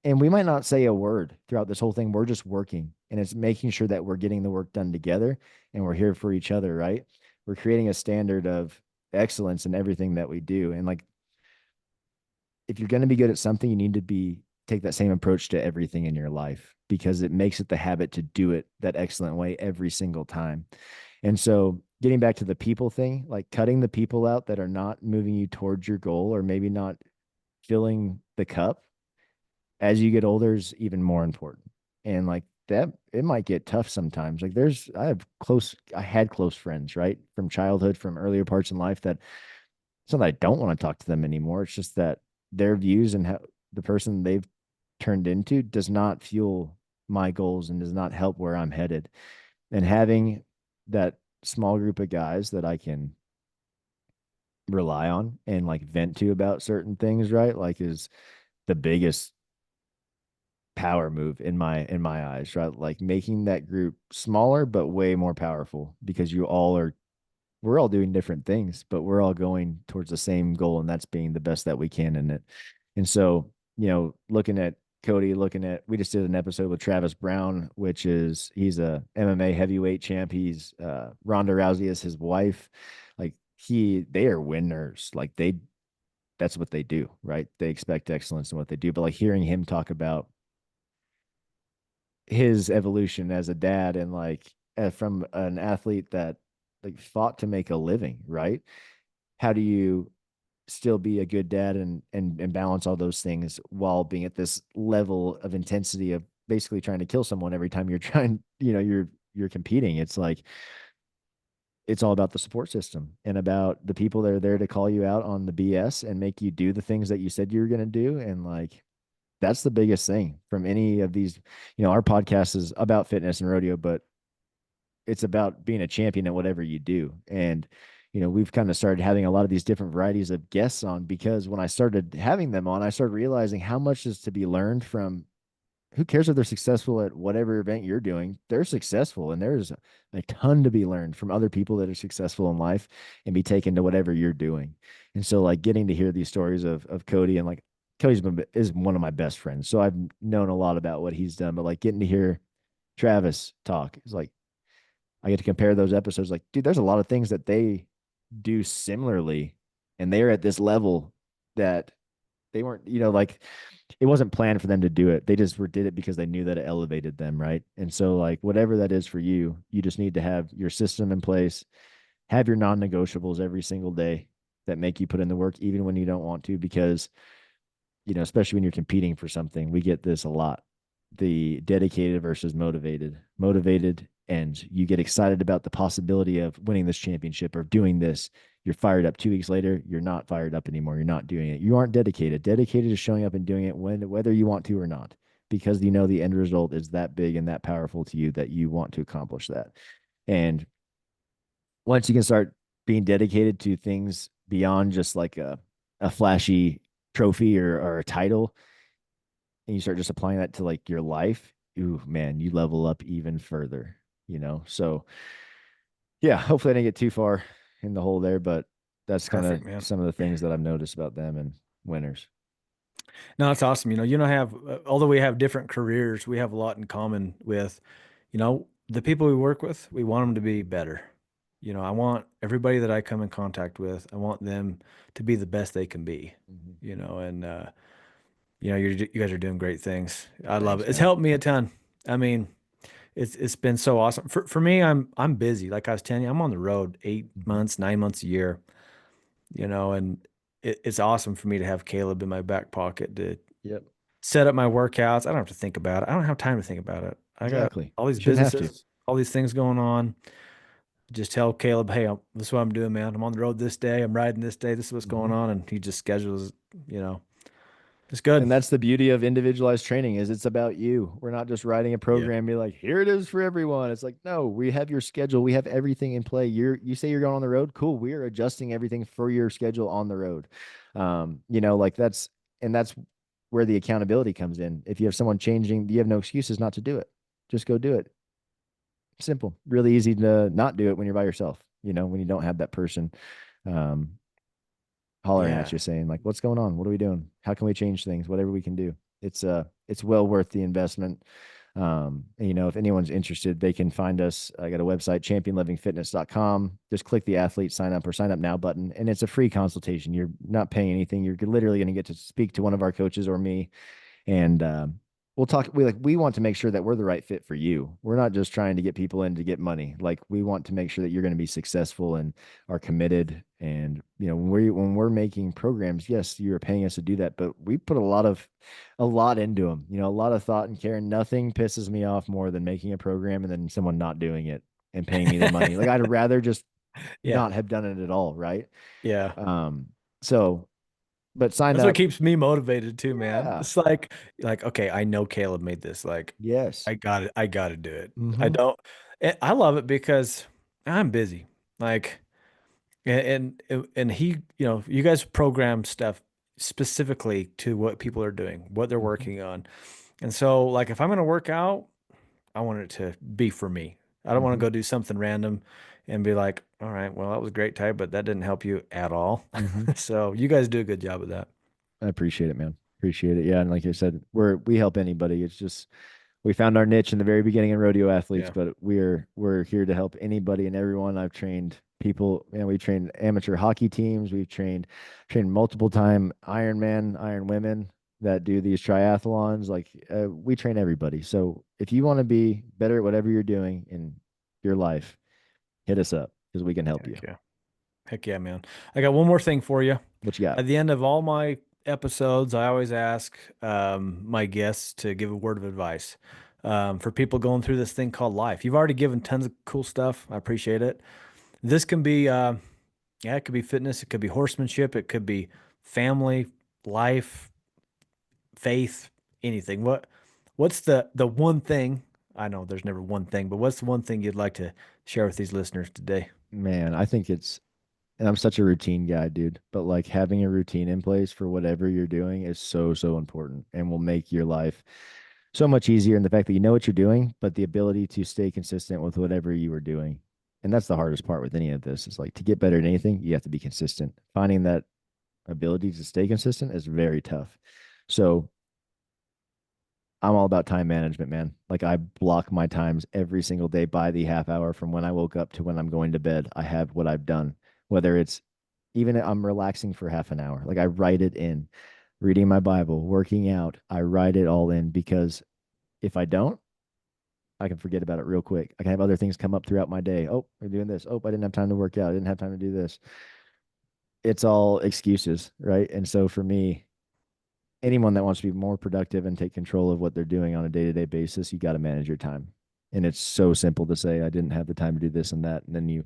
B: And we might not say a word throughout this whole thing. We're just working, and it's making sure that we're getting the work done together, and we're here for each other, right? We're creating a standard of excellence in everything that we do. And like, if you're going to be good at something, you need to be take that same approach to everything in your life because it makes it the habit to do it that excellent way every single time. And so getting back to the people thing, like cutting the people out that are not moving you towards your goal or maybe not filling the cup as you get older is even more important. And like that, it might get tough sometimes. Like I had close friends, right? From childhood, from earlier parts in life that it's not that I don't want to talk to them anymore. It's just that their views and how the person they've turned into does not fuel my goals and does not help where I'm headed. And having that small group of guys that I can rely on and like vent to about certain things, right? Like is the biggest power move in my eyes, right? Like making that group smaller but way more powerful because you all are we're all doing different things, but we're all going towards the same goal, and that's being the best that we can in it. And so, looking at Cody, looking at we just did an episode with Travis Brown, which is he's a MMA heavyweight champ. He's Ronda Rousey is his wife. Like they are winners. Like that's what they do, right? They expect excellence in what they do. But like hearing him talk about his evolution as a dad and like from an athlete that like fought to make a living, right? How do you still be a good dad and balance all those things while being at this level of intensity of basically trying to kill someone every time you're trying, you're competing. It's like it's all about the support system and about the people that are there to call you out on the BS and make you do the things that you said you were going to do. And like that's the biggest thing from any of these. Our podcast is about fitness and rodeo, but it's about being a champion at whatever you do. And, we've kind of started having a lot of these different varieties of guests on because when I started having them on, I started realizing how much is to be learned from who cares if they're successful at whatever event you're doing? They're successful, and there's a ton to be learned from other people that are successful in life and be taken to whatever you're doing. And so, like, getting to hear these stories of Cody and like is one of my best friends, so I've known a lot about what he's done. But like getting to hear Travis talk is like I get to compare those episodes. Like, dude, there's a lot of things that they do similarly, and they're at this level that they weren't, like it wasn't planned for them to do it. They just did it because they knew that it elevated them, right? And so, like, whatever that is for you, you just need to have your system in place, have your non-negotiables every single day that make you put in the work, even when you don't want to, because especially when you're competing for something, we get this a lot. The dedicated versus motivated. Motivated, and you get excited about the possibility of winning this championship or doing this. You're fired up 2 weeks later, you're not fired up anymore. You're not doing it. You aren't dedicated. Dedicated is showing up and doing it whether you want to or not, because the end result is that big and that powerful to you that you want to accomplish that. And once you can start being dedicated to things beyond just like a flashy trophy or a title, and you start just applying that to like your life, ooh, man, you level up even further. So yeah, hopefully I didn't get too far in the hole there, but that's kind of
A: Perfect, man.
B: some of the things that I've noticed about them and winners.
A: No, it's awesome. You don't have, although we have different careers, we have a lot in common with, the people we work with. We want them to be better. I want everybody that I come in contact with, I want them to be the best they can be,
B: Mm-hmm.
A: and, you guys are doing great things. I love
B: Thanks,
A: it. It's
B: man.
A: helped me a ton. I mean, it's been so awesome. For me, I'm busy. Like I was telling you, I'm on the road eight
B: Mm-hmm.
A: months, 9 months a year, and it's awesome for me to have Caleb in my back pocket to
B: Yep.
A: set up my workouts. I don't have to think about it. I don't have time to think about it. I got
B: Exactly.
A: all these
B: Shouldn't have to.
A: businesses, all these things going on. Just tell Caleb, hey, this is what I'm doing, man. I'm on the road this day. I'm riding this day. This is what's
B: Mm-hmm.
A: going on. And he just schedules, you know, it's good.
B: And that's the beauty of individualized training is it's about you. We're not just writing a
A: Yeah.
B: program, be like, here it is for everyone. It's like, no, we have your schedule. We have everything in play. You say you're going on the road. Cool. We are adjusting everything for your schedule on the road. Like that's where the accountability comes in. If you have someone changing, you have no excuses not to do it. Just go do it. Simple. Really easy to not do it when you're by yourself, when you don't have that person. Um, Hollering at
A: Yeah.
B: you saying like, what's going on? What are we doing? How can we change things? Whatever we can do. It's well worth the investment. And, if anyone's interested, they can find us. I got a website, championlivingfitness.com. Just click the athlete sign up or sign up now button. And it's a free consultation. You're not paying anything. You're literally going to get to speak to one of our coaches or me, and we'll talk. We want to make sure that we're the right fit for you. We're not just trying to get people in to get money. Like we want to make sure that you're going to be successful and are committed. And when we're making programs, yes, you're paying us to do that, but we put a lot into them. A lot of thought and care. Nothing pisses me off more than making a program and then someone not doing it and paying me the money. Like I'd rather just
A: Yeah.
B: not have done it at all, right?
A: Yeah.
B: Um, so but sign
A: That's what
B: up.
A: keeps me motivated too, man.
B: Yeah.
A: It's like, okay, I know Caleb made this. Like,
B: Yes.
A: I got it. I got to do it. I
B: Mm-hmm.
A: don't, I love it because I'm busy. Like, And he, you guys program stuff specifically to what people are doing, what they're
B: Mhm.
A: working on. And so like if I'm going to work out, I want it to be for me. I don't want to
B: Mhm.
A: go do something random and be like, all right, well, that was great, Ty, but that didn't help you at all.
B: Mhm.
A: So you guys do a good job of that.
B: I appreciate it, man. Appreciate it. Yeah, and like I said, we help anybody. It's just we found our niche in the very beginning in rodeo athletes,
A: Yeah.
B: but we're here to help anybody and everyone. I've trained people, and we trained amateur hockey teams. We've trained multiple time Ironman, Iron women that do these triathlons. Like we train everybody. So if you want to be better at whatever you're doing in your life, hit us up because we can help you.
A: Heck yeah. Heck yeah, man. I got one more thing for you.
B: What you got?
A: At the end of all my episodes, I always ask my guests to give a word of advice for people going through this thing called life. You've already given tons of cool stuff. I appreciate it. This can be, yeah, it could be fitness, it could be horsemanship, it could be family, life, faith, anything. What's the one thing? I know there's never one thing, but what's the one thing you'd like to share with these listeners today?
B: Man, I think it's and I'm such a routine guy, dude. But like having a routine in place for whatever you're doing is so, so important and will make your life so much easier. And the fact that you know what you're doing, but the ability to stay consistent with whatever you are doing. And that's the hardest part with any of this is like to get better at anything, you have to be consistent. Finding that ability to stay consistent is very tough. So I'm all about time management, man. Like I block my times every single day by the half hour from when I woke up to when I'm going to bed. I have what I've done, whether it's even I'm relaxing for half an hour. Like I write it in, reading my Bible, working out. I write it all in because if I don't, I can forget about it real quick. I can have other things come up throughout my day. Oh, we're doing this. Oh, I didn't have time to work out. I didn't have time to do this. It's all excuses, right? And so for me, anyone that wants to be more productive and take control of what they're doing on a day-to-day basis, you got to manage your time. And it's so simple to say I didn't have the time to do this and that, and then you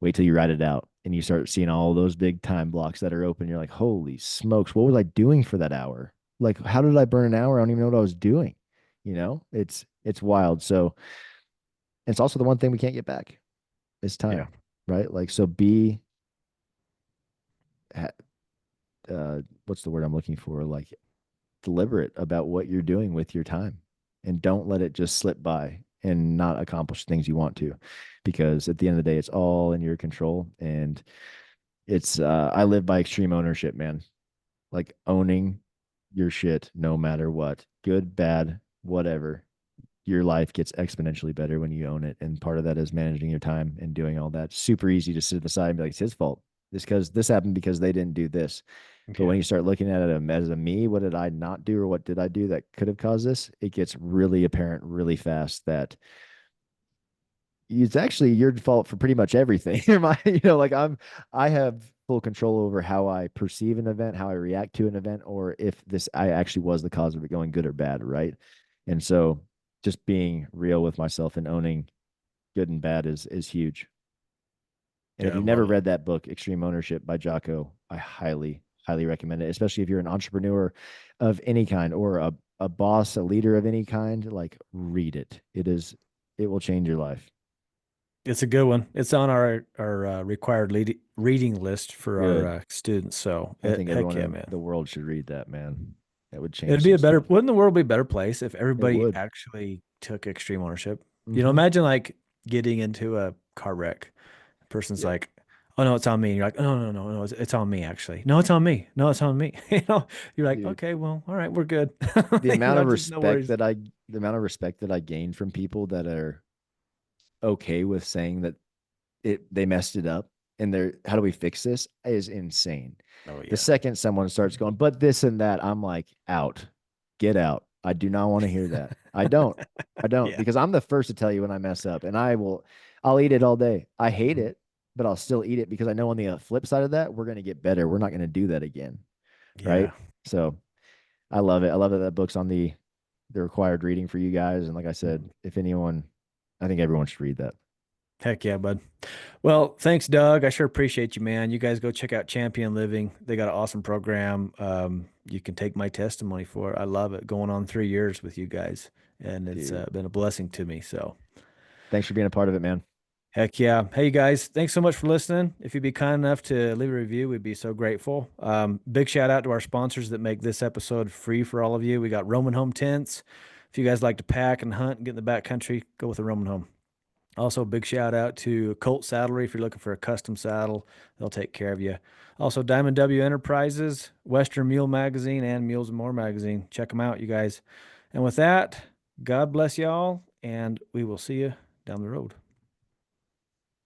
B: wait till you write it out and you start seeing all those big time blocks that are open. You're like, holy smokes, what was I doing for that hour? Like, how did I burn an hour? I don't even know what I was doing. It's wild. So it's also the one thing we can't get back is
A: Yeah.
B: time, right? Like, so be what's the word I'm looking for? Like deliberate about what you're doing with your time and don't let it just slip by and not accomplish things you want to because at the end of the day it's all in your control and it's I live by extreme ownership, man. Like owning your shit no matter what, good, bad, whatever. Your life gets exponentially better when you own it, and part of that is managing your time and doing all that. Super easy to sit aside and be like it's his fault, this happened because they didn't do this. But when
A: Yeah.
B: you start looking at it as a me, what did I not do or what did I do that could have caused this? It gets really apparent really fast that it's actually your fault for pretty much everything. Like I have full control over how I perceive an event, how I react to an event, or if this I actually was the cause of it going good or bad, right? And so just being real with myself and owning good and bad is huge. And if
A: Yeah, I
B: you've never
A: love it.
B: read that book, Extreme Ownership by Jocko, I highly, highly recommend it, especially if you're an entrepreneur of any kind or a boss, a leader of any kind. Like, read it. It will change your life.
A: It's a good one. It's on our required reading list for our
B: Good.
A: students. So
B: I think
A: heck
B: everyone
A: yeah,
B: in
A: man.
B: the world should read that, man. That would
A: It'd
B: change
A: be
B: some
A: a better,
B: stuff.
A: wouldn't the world be a better place if
B: It
A: everybody
B: would.
A: actually took extreme ownership?
B: Mm-hmm.
A: Imagine like getting into a car wreck. The person's
B: Yep.
A: like, "Oh no, it's on me." And you're like, "Oh no, no, no, no, it's on me actually. No, it's on me. No, it's on me." You're like,
B: Dude,
A: "Okay, well, all right, we're good."
B: the amount of
A: Just no
B: respect
A: worries.
B: that I the amount of respect that I gain from people that are okay with saying that they messed it up and they're how do we fix this is insane.
A: Oh
B: The
A: yeah,
B: second someone starts going, but this and that, I'm like, out, get out. I do not want to hear that. I don't,
A: yeah,
B: because I'm the first to tell you when I mess up and I'll eat it all day. I hate
A: Mhm.
B: it, but I'll still eat it because I know on the flip side of that, we're going to get better. We're not going to do that again. Right.
A: yeah.
B: So I love it. I love that that book's on the required reading for you guys. And like I said,
A: Mhm.
B: if anyone, I think everyone should read that.
A: Heck yeah, bud. Well, thanks, Doug. I sure appreciate you, man. You guys go check out Champion Living. They got an awesome program. You can take my testimony for it. I love it. Going on 3 years with you guys, and it's
B: Dude,
A: been a blessing to me. So,
B: thanks for being a part of it, man.
A: Heck yeah. Hey, you guys, thanks so much for listening. If you'd be kind enough to leave a review, we'd be so grateful. Big shout out to our sponsors that make this episode free for all of you. We got Roman Home Tents. If you guys like to pack and hunt and get in the backcountry, go with a Roman Home. Also, big shout out to Colt Saddlery. If you're looking for a custom saddle, they'll take care of you. Also, Diamond W Enterprises, Western Mule Magazine, and Mules and More Magazine. Check them out, you guys. And with that, God bless y'all, and we will see you down the road.